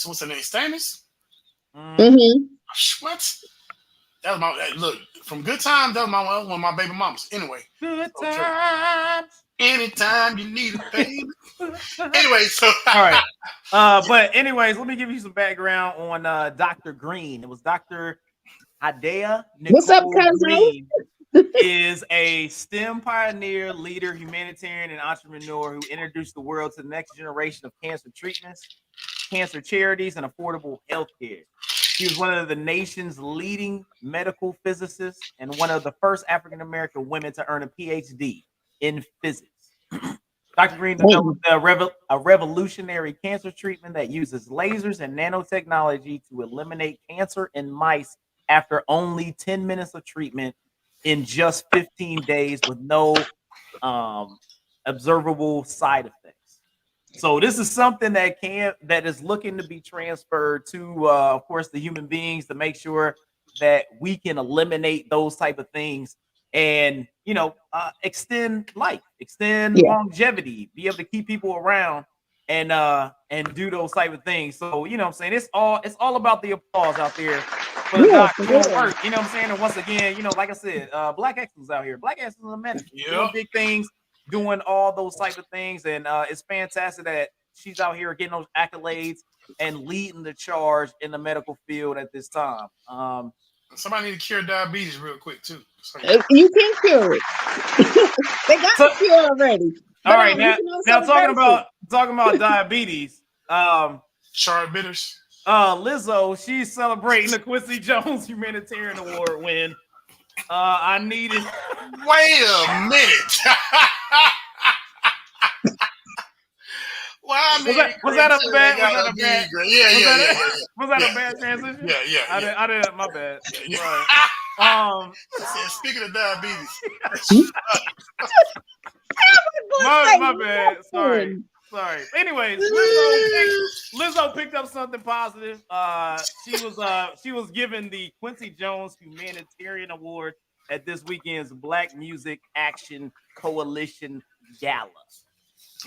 what's her name? Stanis? Mm-hmm. What? That was my look from Good Times. That was one of my baby mamas. Anyway, Good Times. Anytime you need a baby. Anyway, so all right. But anyways, let me give you some background on Dr. Green. It was Dr. Hadea Nicole What's up, cousin? Green. Is a STEM pioneer, leader, humanitarian, and entrepreneur who introduced the world to the next generation of cancer treatments, cancer charities, and affordable health care. She was one of the nation's leading medical physicists and one of the first African-American women to earn a PhD in physics. Dr. Green developed a revolutionary cancer treatment that uses lasers and nanotechnology to eliminate cancer in mice after only 10 minutes of treatment in just 15 days with no observable side effects. So this is something that is looking to be transferred to, of course, the human beings to make sure that we can eliminate those type of things and, extend life, longevity, be able to keep people around and do those type of things. So, what I'm saying, it's all about the applause out there for the doctor doing work. You know what I'm saying? And once again, like I said, Black excellence out here. Black excellence in medicine. Doing big things, doing all those type of things. And it's fantastic that she's out here getting those accolades and leading the charge in the medical field at this time. Somebody need to cure diabetes real quick too. You can cure it. They got the cure already. All right, now talking about diabetes. Chard bitters. Lizzo, she's celebrating the Quincy Jones Humanitarian Award win. I needed. Wait a minute. Well, was that a bad? Yeah. Was that a bad transition? Yeah. I did. My bad. Yeah. Right. Speaking of diabetes. my bad. Sorry. Anyways, Lizzo picked up something positive. She was given the Quincy Jones Humanitarian Award at this weekend's Black Music Action Coalition Gala.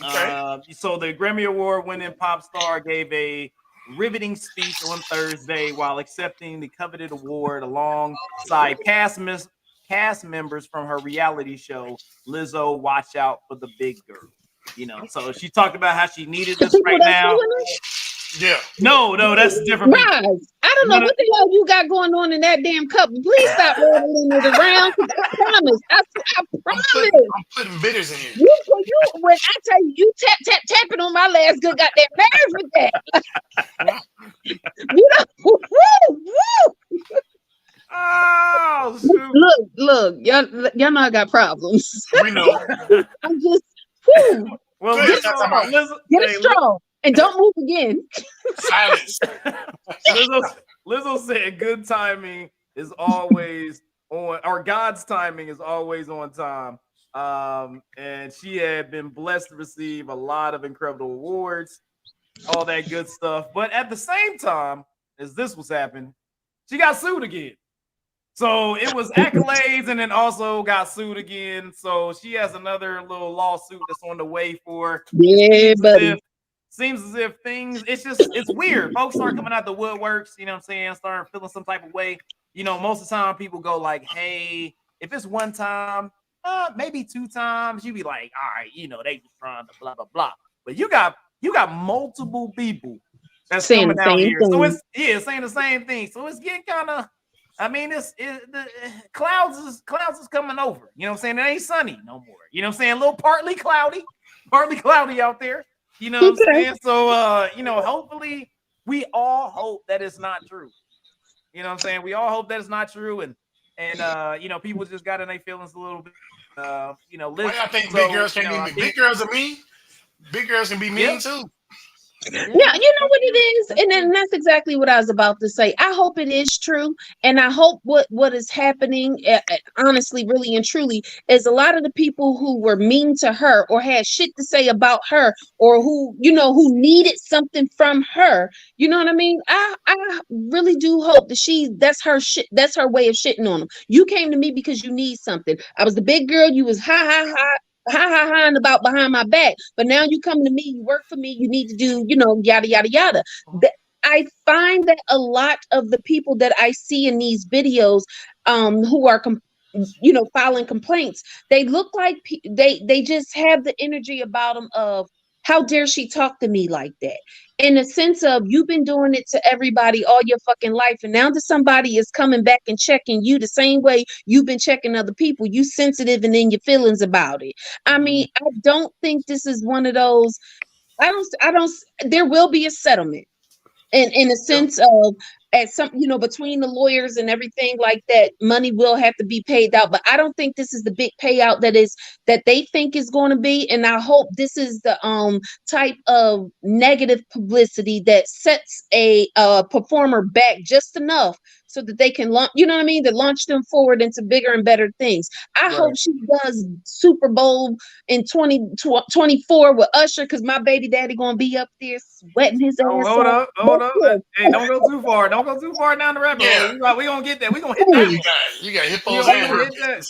Okay. So the Grammy Award winning pop star gave a riveting speech on Thursday while accepting the coveted award alongside cast members from her reality show, Lizzo, Watch Out for the Big Girl. So she talked about how she needed this right now. Yeah. No, that's different. Rise. I don't know what the hell you got going on in that damn cup. Please stop rolling it around. I promise. I promise. I'm putting bitters in here. When I tell you, tapping on my last good goddamn nerves with that. Woo. Oh, shoot. Look, y'all know I got problems. We know. I'm just, well, get it strong. And don't move again. Silence. Lizzo said good timing is always on, or God's timing is always on time. And she had been blessed to receive a lot of incredible awards, all that good stuff. But at the same time, as this was happening, she got sued again. So it was accolades and then also got sued again. So she has another little lawsuit that's on the way for. Yeah, buddy. Seems as if things, it's weird. Folks start coming out the woodworks, you know what I'm saying? Start feeling some type of way. You know, most of the time people go like, hey, if it's one time, maybe two times, you be like, all right, you know, they just trying to blah, blah, blah. But you got multiple people that's saying coming out here. thing. So it's saying the same thing. So it's getting kind of, I mean, the clouds is coming over. You know what I'm saying? It ain't sunny no more. You know what I'm saying? A little partly cloudy out there. You know what I'm saying? So, you know, hopefully we all hope that it's not true. You know what I'm saying? We all hope that it's not true. And you know, people just got in their feelings a little bit. You know, why y'all think big girls can't be mean? Big girls are mean. Big girls can be mean too. Yeah, you know what it is, and then that's exactly what I was about to say. I hope it is true, and I hope what is happening, honestly, really and truly, is a lot of the people who were mean to her or had shit to say about her, or who who needed something from her. You know what I mean? I really do hope that that's her shit. That's her way of shitting on them. You came to me because you need something. I was the big girl. You was ha about behind my back, but now you come to me, you work for me, you need to do, yada yada yada. I find that a lot of the people that I see in these videos, who are filing complaints, they look like they just have the energy about them of, how dare she talk to me like that? In the sense of, you've been doing it to everybody all your fucking life, and now that somebody is coming back and checking you the same way you've been checking other people, you sensitive and in your feelings about it. I mean, I don't think this is one of those. I don't. There will be a settlement, in a sense of, at some, between the lawyers and everything like that, money will have to be paid out. But I don't think this is the big payout that they think is going to be. And I hope this is the type of negative publicity that sets a performer back just enough so that they can launch, that launch them forward into bigger and better things. I hope she does Super Bowl in 2024 with Usher, because my baby daddy gonna be up there sweating his ass off. Hold up. Hey, don't go too far. Don't go too far down the rabbit hole. We gonna get that. We gonna hit that. You got hippos.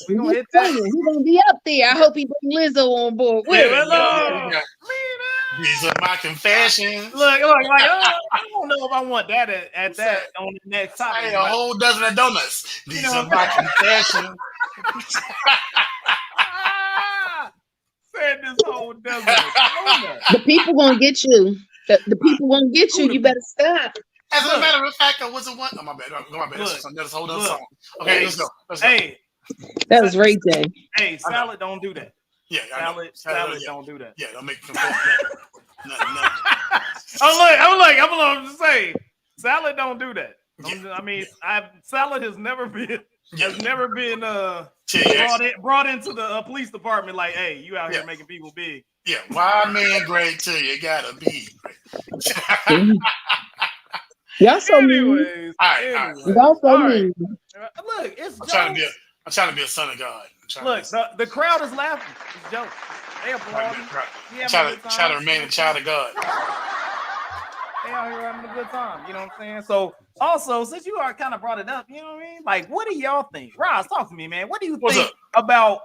We gonna hit that. He gonna be up there. I hope he bring Lizzo on board with him. These are my confessions. Look, I don't know if I want that at that on the next topic. Hey, a whole dozen of donuts. These are my confessions. Said this whole dozen of donuts. The people gonna get you. The people won't get you. You better stop. As a matter of fact, I wasn't one. Oh, my bad. That's a whole other song. Okay, let's go. Hey, that was Ray J. Hey, Salad don't do that. Yeah, salad don't do that. Yeah, don't make confession. Nothing. I'm gonna just say, Salad don't do that. Yeah. I mean, Salad has never been brought into the police department like, hey, you out here making people big. Yeah, why man great too? You gotta be. Y'all so mean. Anyways, all right. Y'all so mean. Look, it's I'm trying to be a son of God. Look, the crowd is laughing. It's jokes. They applauding. Try to remain a child of God. They out here having a good time. You know what I'm saying? So, also, since you are kind of brought it up, you know what I mean? Like, what do y'all think? Roz, talk to me, man. What do you think about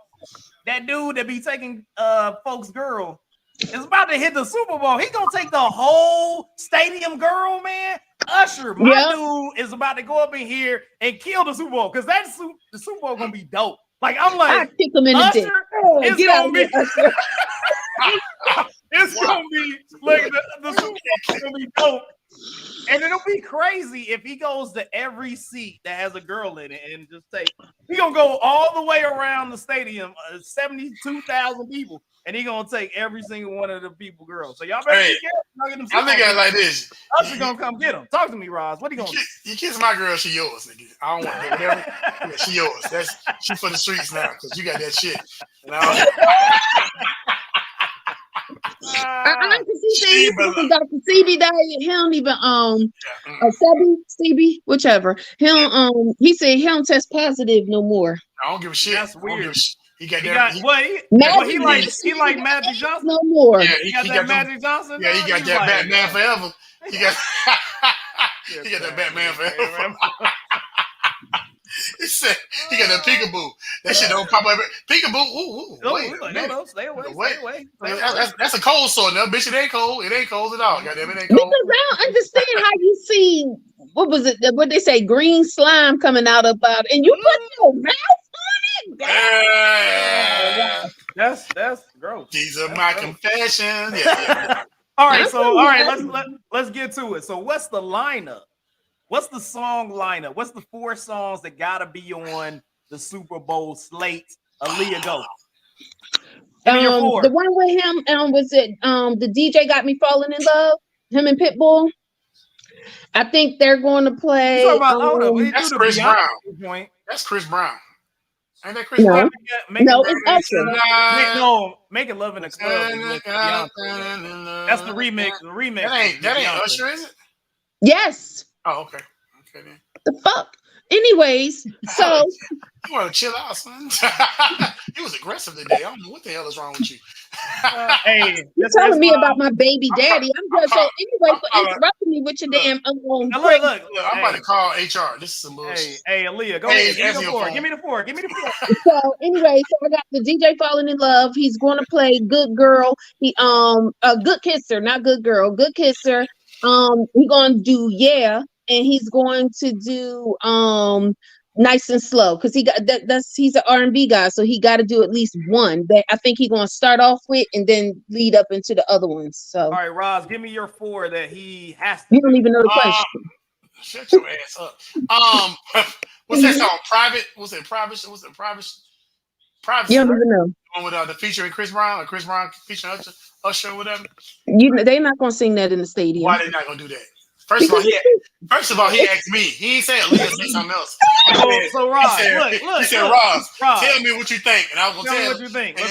that dude that be taking folks' girl? Is about to hit the Super Bowl. He gonna take the whole stadium girl, man. Usher, my dude, is about to go up in here and kill the Super Bowl, because the Super Bowl gonna be dope. Like, I'm like, I kick him in the dick. It's gonna be. It's gonna be like the Super Bowl is gonna be dope. And it'll be crazy if he goes to every seat that has a girl in it and just he gonna go all the way around the stadium, 72,000 people, and he gonna take every single one of the people girls. So y'all better be careful. I think I like this. Usher gonna come get him. Talk to me, Roz. What he gonna do? You kiss my girl, she yours, nigga. I don't want that. Whatever. Yeah, she yours. She for the streets now, because you got that shit. Cause he said he even got the CB diet. He don't even CB, whichever. He don't he said he don't test positive no more. I don't give a shit. That's weird. He got He that. he like Magic Johnson. No more. Yeah, he got that Magic Johnson. Yeah, he got that Batman forever. He got he got that Batman forever. He said he got that peekaboo. That shit don't pop up. Peekaboo. No, stay away. That's a cold sore now, bitch. It ain't cold. It ain't cold at all. Goddamn, it ain't cold. Because I don't understand how you see what was it? What they say? Green slime coming out about, and you put your mouth on it. That's gross. These are my confessions. Yeah. All right, let's get to it. So, what's the lineup? What's the song lineup? What's the 4 songs that gotta be on the Super Bowl slate? Aaliyah, go. Give me your 4. The one with him, was it the DJ Got Me Falling in Love? Him and Pitbull. I think they're going to play. That's Chris Brown. That's Chris Brown. Ain't that Chris Brown? No, it's Usher. Making Love in the Club. That's the remix. The remix. That ain't Usher, is it? Yes. Oh, okay. Okay then. The fuck. Anyways, so you want to chill out, son. You was aggressive today. I don't know what the hell is wrong with you. Hey, you're telling me about my baby daddy. I'm just so anyway for interrupting me with your damn look, I'm about to call HR. This is some bullshit. Hey, Aaliyah, go ahead. Give me the 4. So anyway, so I got the DJ Falling in Love. He's going to play Good Girl. He Good Kisser, not Good Girl. Good Kisser. He's going to do Yeah. And he's going to do Nice and Slow because he got he's an R&B guy, so he got to do at least one that I think he's going to start off with and then lead up into the other ones. So all right, Roz, give me your 4 that he has to. You don't even know the question. Shut your ass up. What's that song? Private? What's it? Private? Private? You don't even know. The one with the featuring Chris Brown or Chris Brown featuring Usher or whatever. They're not going to sing that in the stadium. Why they not going to do that? First of all, he asked me. He ain't saying Aaliyah say something else. So Roz, he said, Roz, tell me what you think, and I was gonna tell me what you think. And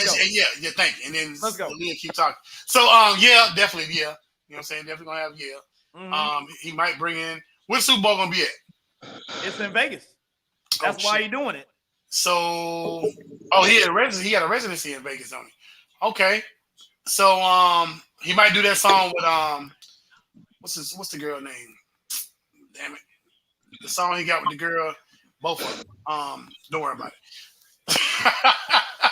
you think, and then let's go. Aaliyah keep talking. So yeah, definitely, yeah. You know what I'm saying? Definitely gonna have Mm-hmm. He might bring in. Where's Super Bowl gonna be at? It's in Vegas. That's why you're doing it. So, he got a residency in Vegas, don't he? Okay. So he might do that song with what's the girl name? Damn it. The song he got with the girl, both of them. Don't worry about it.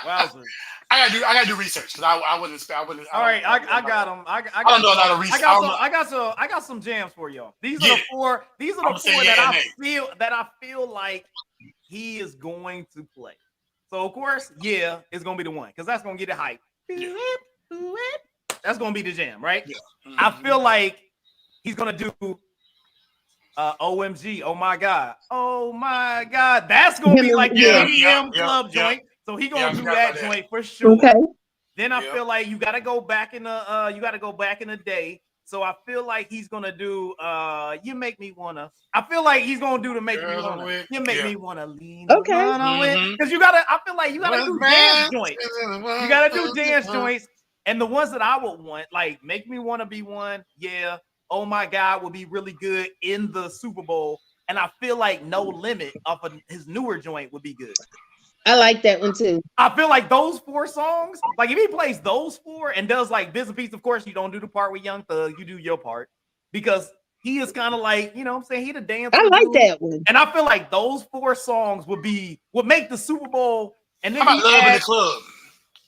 Wowzer. I gotta do research because I wouldn't. All right, I got them. I don't know a lot of research. I got some jams for y'all. These are the 4. These are the 4 that I feel like he is going to play. So of course, it's gonna be the one because that's gonna get it hype. Yeah. That's gonna be the jam, right? Yeah. Mm-hmm. I feel like he's gonna do OMG, oh my god, that's gonna be like the EDM club joint. So he gonna do that joint for sure. Okay. Then I feel like you gotta go back in the day. So I feel like he's gonna do You Make Me Wanna. I feel like he's gonna do the Make Me Wanna. You make me wanna lean. Okay. Because I feel like you gotta do dance joints. You gotta do dance joints. And the ones that I would want, like Make Me Wanna be one, yeah. Oh my God, would be really good in the Super Bowl. And I feel like No Limit off of his newer joint would be good. I like that one too. I feel like those 4 songs, like if he plays those 4 and does like Biz and Piece, of course, you don't do the part with Young Thug, you do your part. Because he is kind of like, you know what I'm saying? He the dancer. I like that one. And I feel like those 4 songs would make the Super Bowl. And then how about Love in the Club?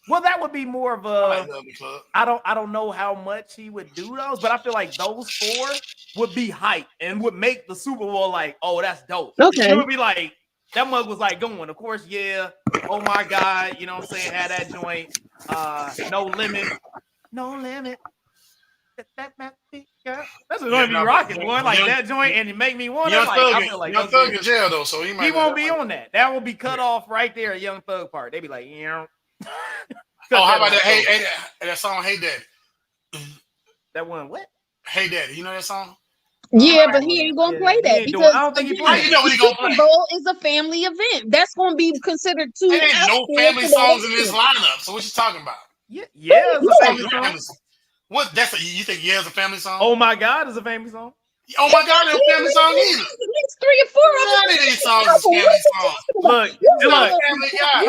Well, that would be more of a. I don't know how much he would do those, but I feel like those 4 would be hype and would make the Super Bowl like, oh, that's dope. Okay. It would be like that mug was like going. Of course, yeah. Oh my God, you know what I'm saying? Had that joint. No Limit. That's gonna be rocking, boy. Like that joint, and it make me want to. I feel like Young Thug in jail though, so he won't be on that. That will be cut off right there. Young Thug part. They be like, how about that? Hey, that song, Hey Daddy. That one, what? Hey Daddy, you know that song? Yeah, but he ain't gonna play that because I don't think he plays. You know what he gonna play? Super Bowl is a family event. That's gonna be considered too. There ain't no family songs in this lineup. So what you talking about? Yeah, it's a family song. What? You think "Yeah" is a family song? Oh my God, is a family song. Oh my God, it's a family song either. Next 3 or 4 of them. None of these songs is family songs. Look, Family Guy.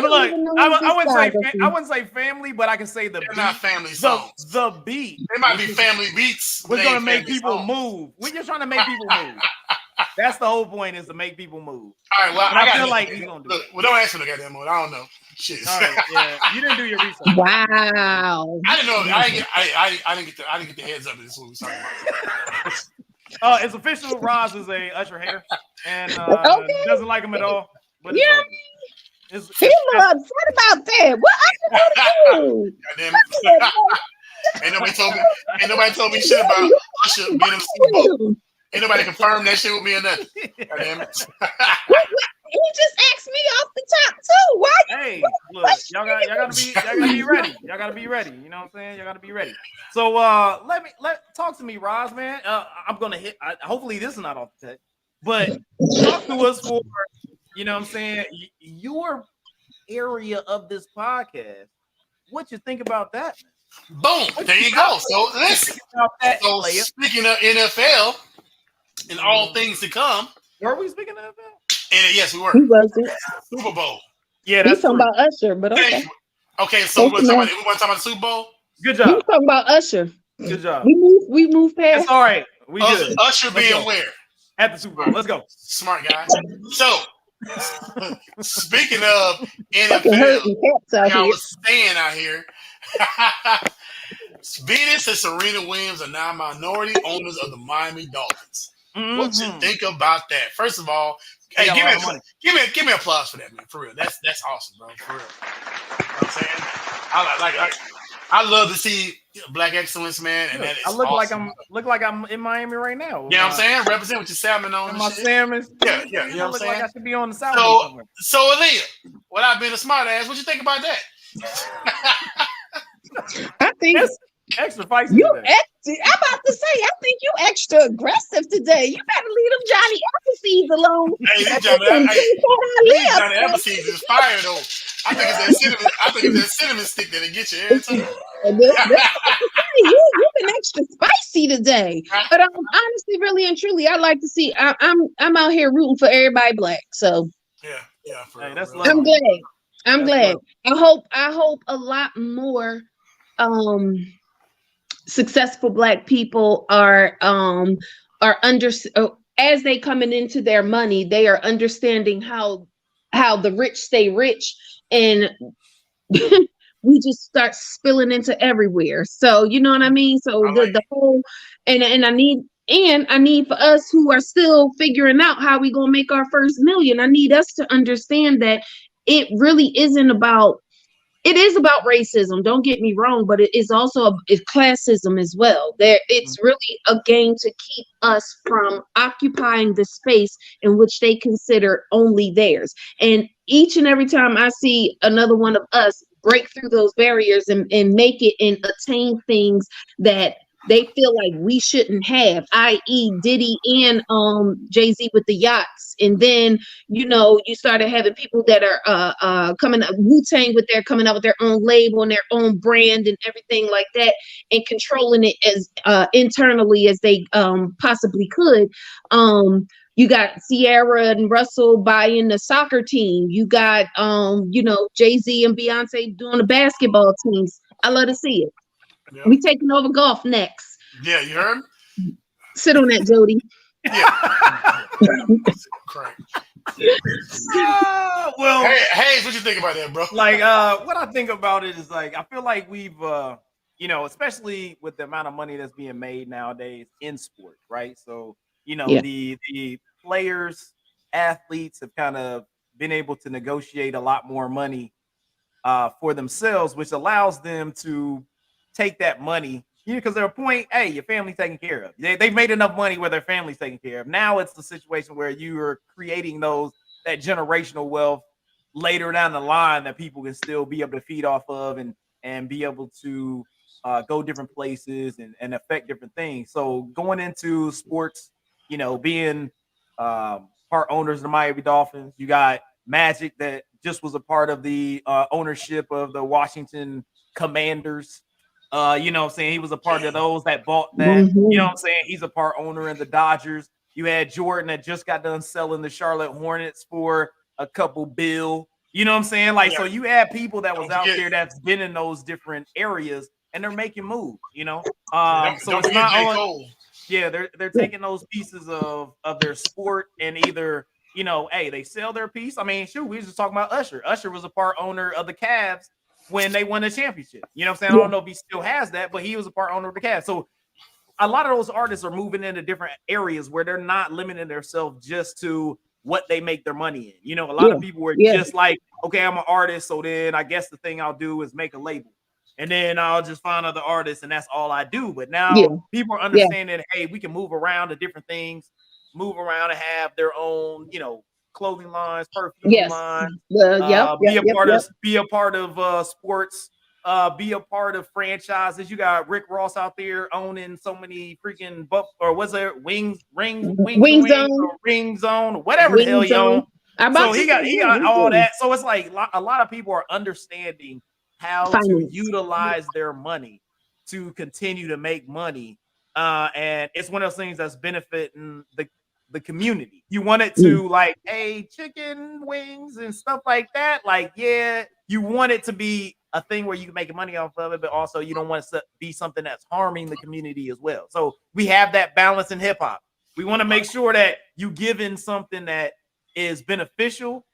I wouldn't say family, but I can say the They're beat. not family songs. The beat. They might be family beats. We're gonna make people move. We're just trying to make people move. That's the whole point, is to make people move. All right, well, I feel like he's gonna do it. Well, don't ask for the goddamn mode. I don't know. Shit. All right, yeah, you didn't do your research. Wow. I didn't know. I didn't get the heads up. This is what we was talking about. It's official. Roz is a Usher hater and doesn't like him at all. But Yeah. It's He was upset about that. What I do? Goddamn it. Ain't nobody told me shit about Usher being in the Super Bowl. Ain't nobody confirmed that shit with me or nothing. Goddamn it. He just asked me off the top too. Why? Hey, look, y'all gotta be ready. Y'all gotta be ready. You know what I'm saying? Y'all gotta be ready. So talk to me, Roz, man. I'm gonna hit. Hopefully this is not off the tech, but talk to us for, you know what I'm saying, your area of this podcast. What you think about that? Boom. There you go. So listen. So speaking of NFL and all things to come. Were we speaking of NFL? And yes, we were. He wasn't. Super Bowl. Yeah, that's He's talking about Usher, but okay. Okay, so we want to talk about the Super Bowl? Good He job. was talking about Usher. Good job. We moved past. That's all right. We good. Usher being where? At the Super Bowl. Let's go. Smart guy. So, speaking of NFL, like I was saying out here, Venus and Serena Williams are now minority owners of the Miami Dolphins. Mm-hmm. What you think about that? First of all, hey, give me applause for that, man. For real, that's awesome, bro. For real. You know what I'm saying? I love to see black excellence, man, and that is awesome. Look like I'm in Miami right now. You know what I'm saying? Represent with your salmon on. My salmon. Yeah. You know what I'm saying? Like I should be on the south. So Aaliyah, what I've been a smart ass. What you think about that? I think it's extra feisty. I'm about to say, I think you extra aggressive today. You better leave them Johnny Appleseeds alone. Hey, Johnny Appleseeds is fire though. I think it's that cinnamon stick that'll get you every time. You've been extra spicy today. But honestly, really and truly, I like to see. I'm out here rooting for everybody black. So yeah. I'm glad. I hope a lot more successful black people are under, as they coming into their money, they are understanding how the rich stay rich, and we just start spilling into everywhere. So you know what I mean? So the whole and I need for us who are still figuring out how we gonna make our first million, I need us to understand that it really isn't about. It is about racism, don't get me wrong, but it is also classism as well. It's really a game to keep us from occupying the space in which they consider only theirs. And each and every time I see another one of us break through those barriers and make it and attain things that they feel like we shouldn't have, i.e. Diddy and Jay-Z with the yachts. And then, you started having people that are coming up, Wu-Tang coming up with their own label and their own brand and everything like that, and controlling it as internally as they possibly could. You got Sierra and Russell buying the soccer team. You got, Jay-Z and Beyonce doing the basketball teams. I love to see it. Yeah. We taking over golf next. Yeah, you heard? Sit on that, Jody. Yeah. Correct. Well, hey, what you think about that, bro? Like, what I think about it is like, I feel like we've, especially with the amount of money that's being made nowadays in sport, right? So, the players, athletes have kind of been able to negotiate a lot more money for themselves, which allows them to take that money, because they're a point, hey, your family's taken care of. They've made enough money where their family's taken care of. Now it's the situation where you are creating that generational wealth later down the line that people can still be able to feed off of and be able to go different places and affect different things. So going into sports, being part owners of the Miami Dolphins, you got Magic that just was a part of the ownership of the Washington Commanders. You know what I'm saying? He was a part of those that bought that. You know Mm-hmm. what I'm saying? He's a part owner in the Dodgers. You had Jordan that just got done selling the Charlotte Hornets for a couple bill. You know what I'm saying? Like, so you had people that was out there that's been in those different areas and they're making moves, you know? So Don't it's forget not J. only, Cole. yeah, they're taking those pieces of their sport and either, you know, hey, they sell their piece. I mean, shoot, we was just talking about Usher. Usher was a part owner of the Cavs when they won the championship. You know what I'm saying? I don't know if he still has that, but he was a part owner of the Cavs. So a lot of those artists are moving into different areas where they're not limiting themselves just to what they make their money in. You know, a lot of people were just like, okay, I'm an artist, so then I guess the thing I'll do is make a label. And then I'll just find other artists and that's all I do. But now people are understanding that, hey, we can move around to different things, move around and have their own, you know, clothing lines, perfume lines, be a part of sports, be a part of franchises. You got Rick Ross out there owning so many freaking or was it Wing Zone, whatever the hell he owned. So he got all that. So it's like a lot of people are understanding how to utilize their money to continue to make money. And it's one of those things that's benefiting the community. You want it to like, hey, chicken wings and stuff like that. Like, yeah, you want it to be a thing where you can make money off of it, but also you don't want it to be something that's harming the community as well. So we have that balance in hip hop. We want to make sure that you give in something that is beneficial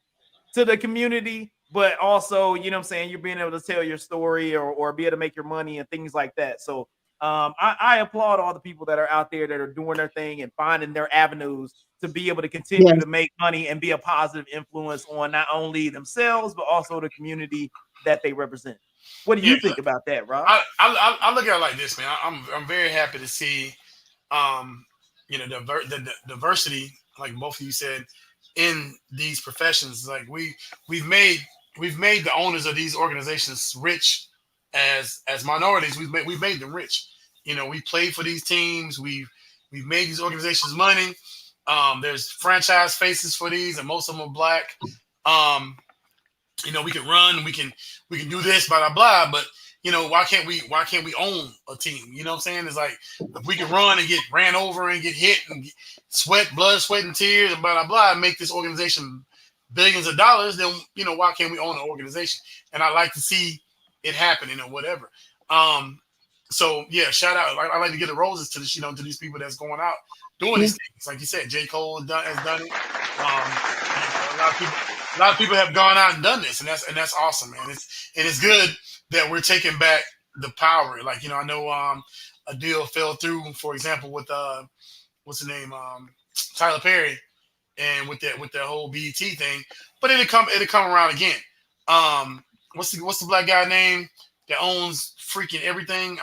to the community, but also, you know what I'm saying, you're being able to tell your story or be able to make your money and things like that. So I applaud all the people that are out there that are doing their thing and finding their avenues to be able to continue to make money and be a positive influence on not only themselves, but also the community that they represent. What do you think about that, Rob? I look at it like this, man. I'm very happy to see, you know, the diversity, like both of you said, in these professions. Like we've made the owners of these organizations rich as minorities. We've made them rich. You know, we played for these teams. We've made these organizations money. There's franchise faces for these, and most of them are black. You know, we can run, we can do this, blah blah blah. But you know, why can't we own a team? You know what I'm saying? It's like if we can run and get ran over and get hit and blood, sweat, and tears, and blah blah blah, and make this organization billions of dollars, then you know, why can't we own an organization? And I like to see it happening or whatever. So yeah, shout out. I like to give the roses to this, you know, to these people that's going out doing these things. Like you said, J. Cole has done it. You know, a lot of people have gone out and done this, and that's awesome, man. It's good that we're taking back the power. Like, you know, I know a deal fell through, for example, with what's the name, Tyler Perry, and with that whole BET thing, but it'll come around again. What's the black guy name that owns freaking everything?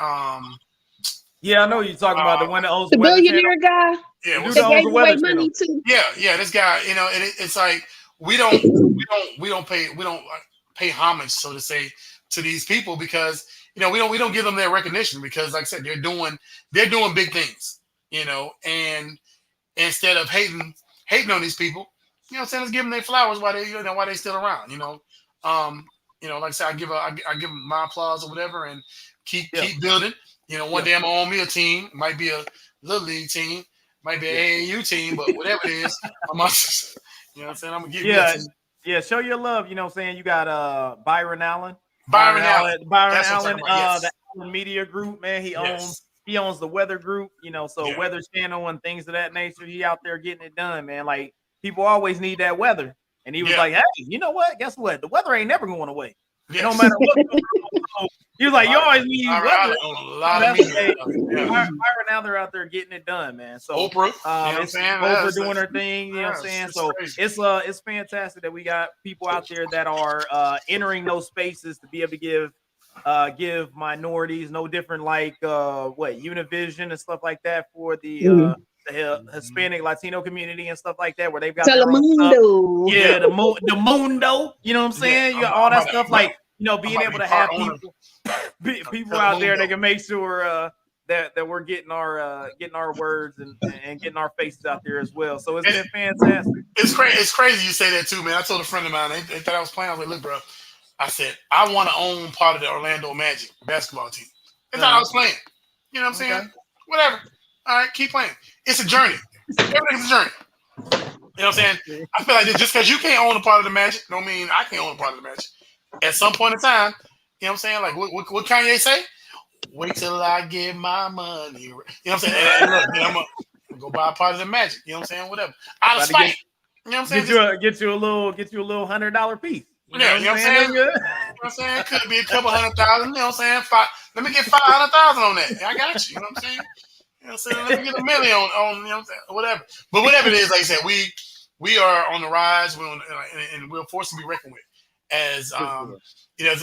Yeah, I know you're talking about the one that owns the billionaire guy. Yeah, they gave away money to. Yeah, this guy. You know, and it's like we don't pay homage, so to say, to these people because you know we don't give them their recognition because, like I said, they're doing big things. You know, and instead of hating on these people, you know, what I'm saying, let's give them their flowers while they still around. You know, you know, like I said, I give them my applause or whatever, and keep building. You know, one day I'm gonna own me a team. Might be a little league team, might be an AAU team, but whatever it is, you know what I'm saying? I'm gonna give you a team. Yeah, show your love. You know what I'm saying? You got Byron Allen. Byron Allen, the Allen Media Group, man. He owns the Weather Group, you know, so Weather Channel and things of that nature. He out there getting it done, man. Like people always need that weather. And he was like, hey, you know what? Guess what? The weather ain't never going away. Yes. No matter what. He was like, you always need weather. Byron now they're out there getting it done, man. So Oprah, Oprah doing her thing, you know what I'm saying? So it's fantastic that we got people out there that are entering those spaces to be able to give minorities, no different like Univision and stuff like that for the Hispanic Latino community and stuff like that, where they've got Telemundo. The Mundo, you know what I'm saying? You got all that stuff, like, you know, being able to have people out there that can make sure that we're getting our words and getting our faces out there as well. So it's been fantastic. It's crazy you say that too, man. I told a friend of mine, they thought I was playing. I was like, look, bro, I said I want to own part of the Orlando Magic basketball team. That's all I was playing. You know what I'm saying? Whatever. All right, keep playing. It's a journey. Everything's a journey. You know what I'm saying? I feel like just because you can't own a part of the magic, don't mean I can't own a part of the magic. At some point in time, you know what I'm saying? Like what Kanye say? Wait till I get my money. You know what I'm saying? And look, then I'm gonna go buy a part of the magic. You know what I'm saying? Whatever. Out of spite. You know what I'm saying? Get you a little $100 piece. You know what I'm saying? You know what I'm saying? Could be a couple $100,000. You know what I'm saying? Let me get 500,000 on that. I got you. You know what I'm saying? You know what I'm saying? Let me get $1 million on you know what I'm saying? Whatever. But whatever it is, like I said, we are on the rise. We're on, and we're forced to be reckoned with. As you know,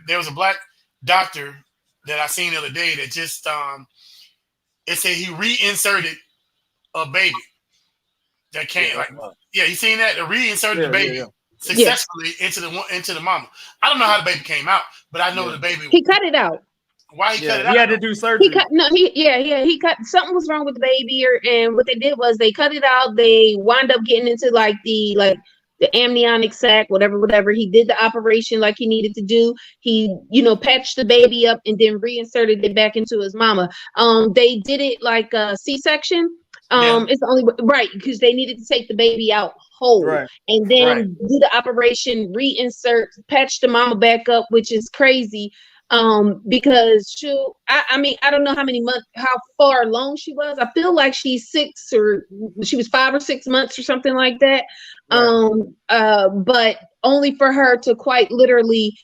there was a black doctor that I seen the other day that just it said he reinserted a baby that came you seen that? They reinserted the baby successfully into the mama. I don't know how the baby came out, but I know the baby. He cut it out. Why he cut it out? He had to do surgery. He cut something was wrong with the baby, and what they did was they cut it out. They wound up getting into the amniotic sac, whatever. He did the operation like he needed to do. He, patched the baby up and then reinserted it back into his mama. They did it like a C-section. It's the only right because they needed to take the baby out whole and then do the operation, reinsert, patch the mama back up, which is crazy. Because I don't know how far along she was. I feel like she was 5 or 6 months or something like that. But only for her to quite literally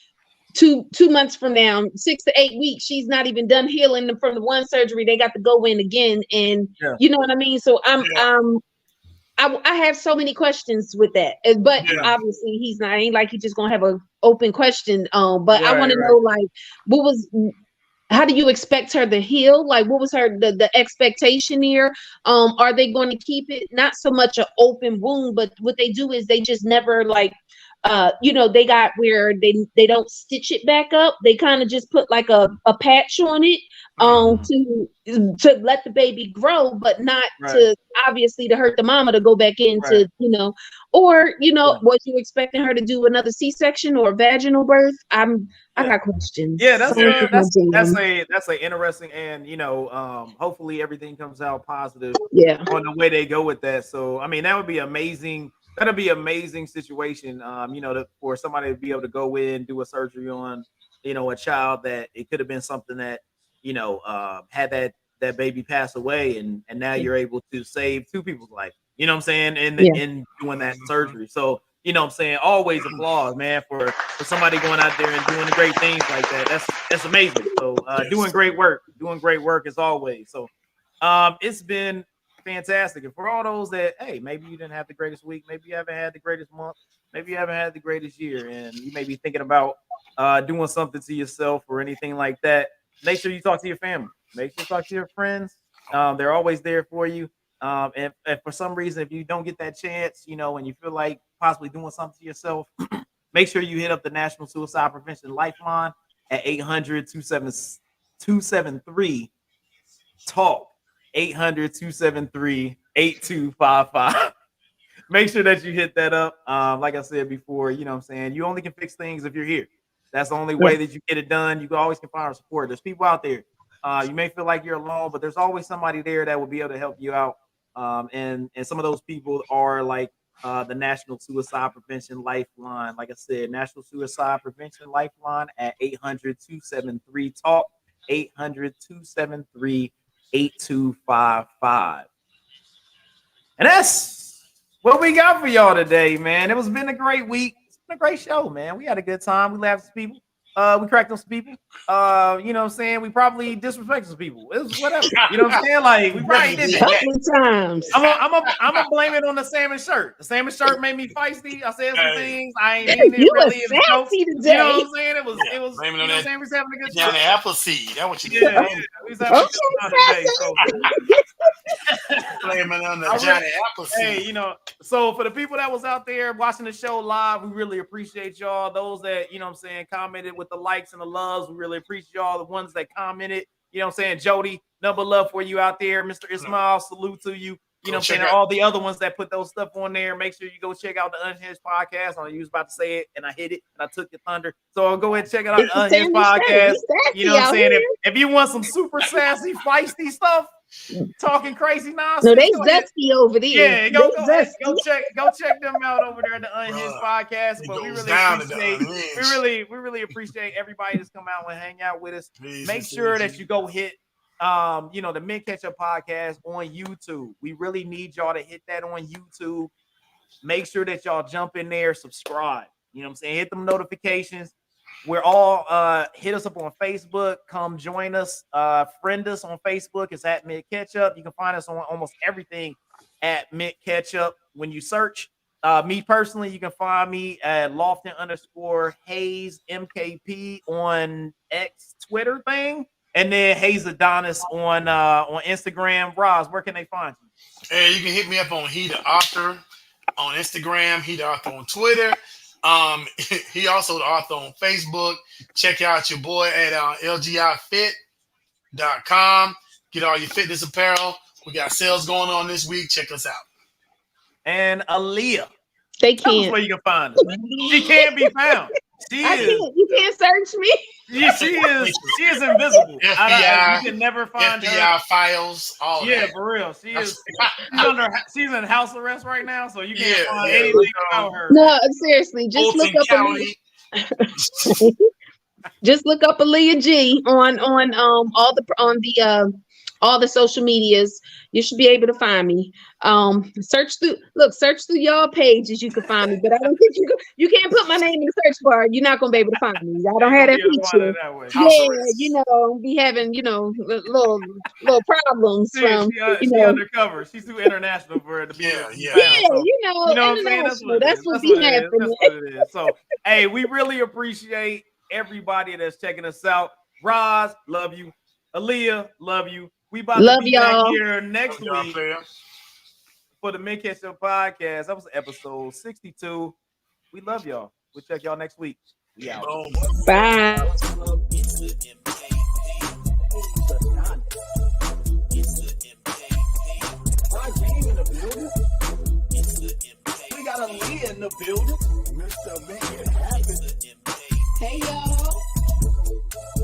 2 months from now, 6 to 8 weeks, she's not even done healing from the one surgery. They got to go in again. And you know what I mean? So I have so many questions with that, but obviously he's not. Ain't like he's just gonna have an open question. But I want to know, like, how do you expect her to heal? Like, what was the expectation here? Are they going to keep it not so much an open wound, but what they do is they just never they got where they don't stitch it back up. They kind of just put like a patch on it to let the baby grow, but not to obviously to hurt the mama to go back into, was you expecting her to do another C-section or vaginal birth? I got questions. Yeah, that's a interesting, and hopefully everything comes out positive on the way they go with that. So I mean that would be amazing. That'd be an amazing situation, for somebody to be able to go in, do a surgery on, a child that it could have been something that, had that baby pass away, and now you're able to save 2 people's life. You know what I'm saying? In doing that surgery. So, always applause, man, for somebody going out there and doing great things like that. That's amazing. So doing great work as always. So it's been fantastic. And for all those that, hey, maybe you didn't have the greatest week, maybe you haven't had the greatest month, maybe you haven't had the greatest year, and you may be thinking about doing something to yourself or anything like that, make sure you talk to your family. Make sure you talk to your friends. They're always there for you. And for some reason, if you don't get that chance, and you feel like possibly doing something to yourself, make sure you hit up the National Suicide Prevention Lifeline at 800-273-TALK. 800-273-8255. Make sure that you hit that up. Like I said before, you only can fix things if you're here. That's the only way that you get it done. You always can find our support. There's people out there. You may feel like you're alone, but there's always somebody there that will be able to help you out. And some of those people are like the National Suicide Prevention Lifeline. Like I said, National Suicide Prevention Lifeline at 800-273-TALK. 800-273-8255. And that's what we got for y'all today, man. It's been a great week. It's been a great show, man. We had a good time. We laughed at people. We cracked on some people. You know what I'm saying? We probably disrespected some people. It was whatever. You know what I'm saying? Like, we probably did that. Couple times. I'm gonna blame it on the salmon shirt. The salmon shirt made me feisty. I said some things. I ain't mean it You really. were sassy today. You know what I'm saying? It was blaming you on know what I'm that. saying? We was having a good Johnny time. Appleseed. That's what you did. Yeah, we was having a good time today. So blaming on the Johnny Appleseed. Hey, so for the people that was out there watching the show live, we really appreciate y'all. Those that, commented with the likes and the loves, we really appreciate y'all. The ones that commented, Jody, number love for you out there. Mr. Ismail, salute to you. You know what I'm saying? All the other ones that put those stuff on there. Make sure you go check out the Unhinged podcast. You was about to say it, and I hit it, and I took your thunder. So I'll go ahead and check it out. The Unhinged podcast. You know what I'm saying? If you want some super sassy, feisty stuff, talking crazy nonsense. No, they zesty over there. Yeah, go check them out over there at the Unhinged podcast. But we really appreciate everybody that's come out and hang out with us. Make sure that you go hit the Men Ketchup podcast on YouTube. We really need y'all to hit that on YouTube. Make sure that y'all jump in there, subscribe. You know what I'm saying? Hit them notifications. We're all hit us up on Facebook. Come join us. Friend us on Facebook. It's at Men Ketchup. You can find us on almost everything at Men Ketchup. When you search me personally, you can find me at Lofton_Hayes MKP on X Twitter thing. And then Hayes Adonis on Instagram. Roz, where can they find you? Hey, you can hit me up on He the Author on Instagram, He the Author on Twitter. He also the author on Facebook. Check out your boy at lgifit.com. Get all your fitness apparel. We got sales going on this week. Check us out. And Aaliyah. They Tell us can't. where you can find her. She can't be found. You can't search me. Yeah, she is invisible. FBI, you can never find FBI her. files. All yeah, that. For real. She's in house arrest right now, so you can't find anything about her. No, seriously, just Fulton look up County. just look up Aaliyah G on all the social medias. You should be able to find me. Search through y'all pages. You can find me, but I don't think you can't put my name in the search bar. You're not gonna be able to find me. I don't have that feature. Be having little problems She's undercover. She's too international for her to be. That's what be happening. That's what it is. So, hey, we really appreciate everybody that's checking us out. Roz, love you. Aaliyah, love you. We about to be back here next week for the Men Ketchup podcast. That was episode 62. We love y'all. We'll check y'all next week. We out. Bye. We got Aaliyah in the building. Mr. Make It Happen. Hey, y'all.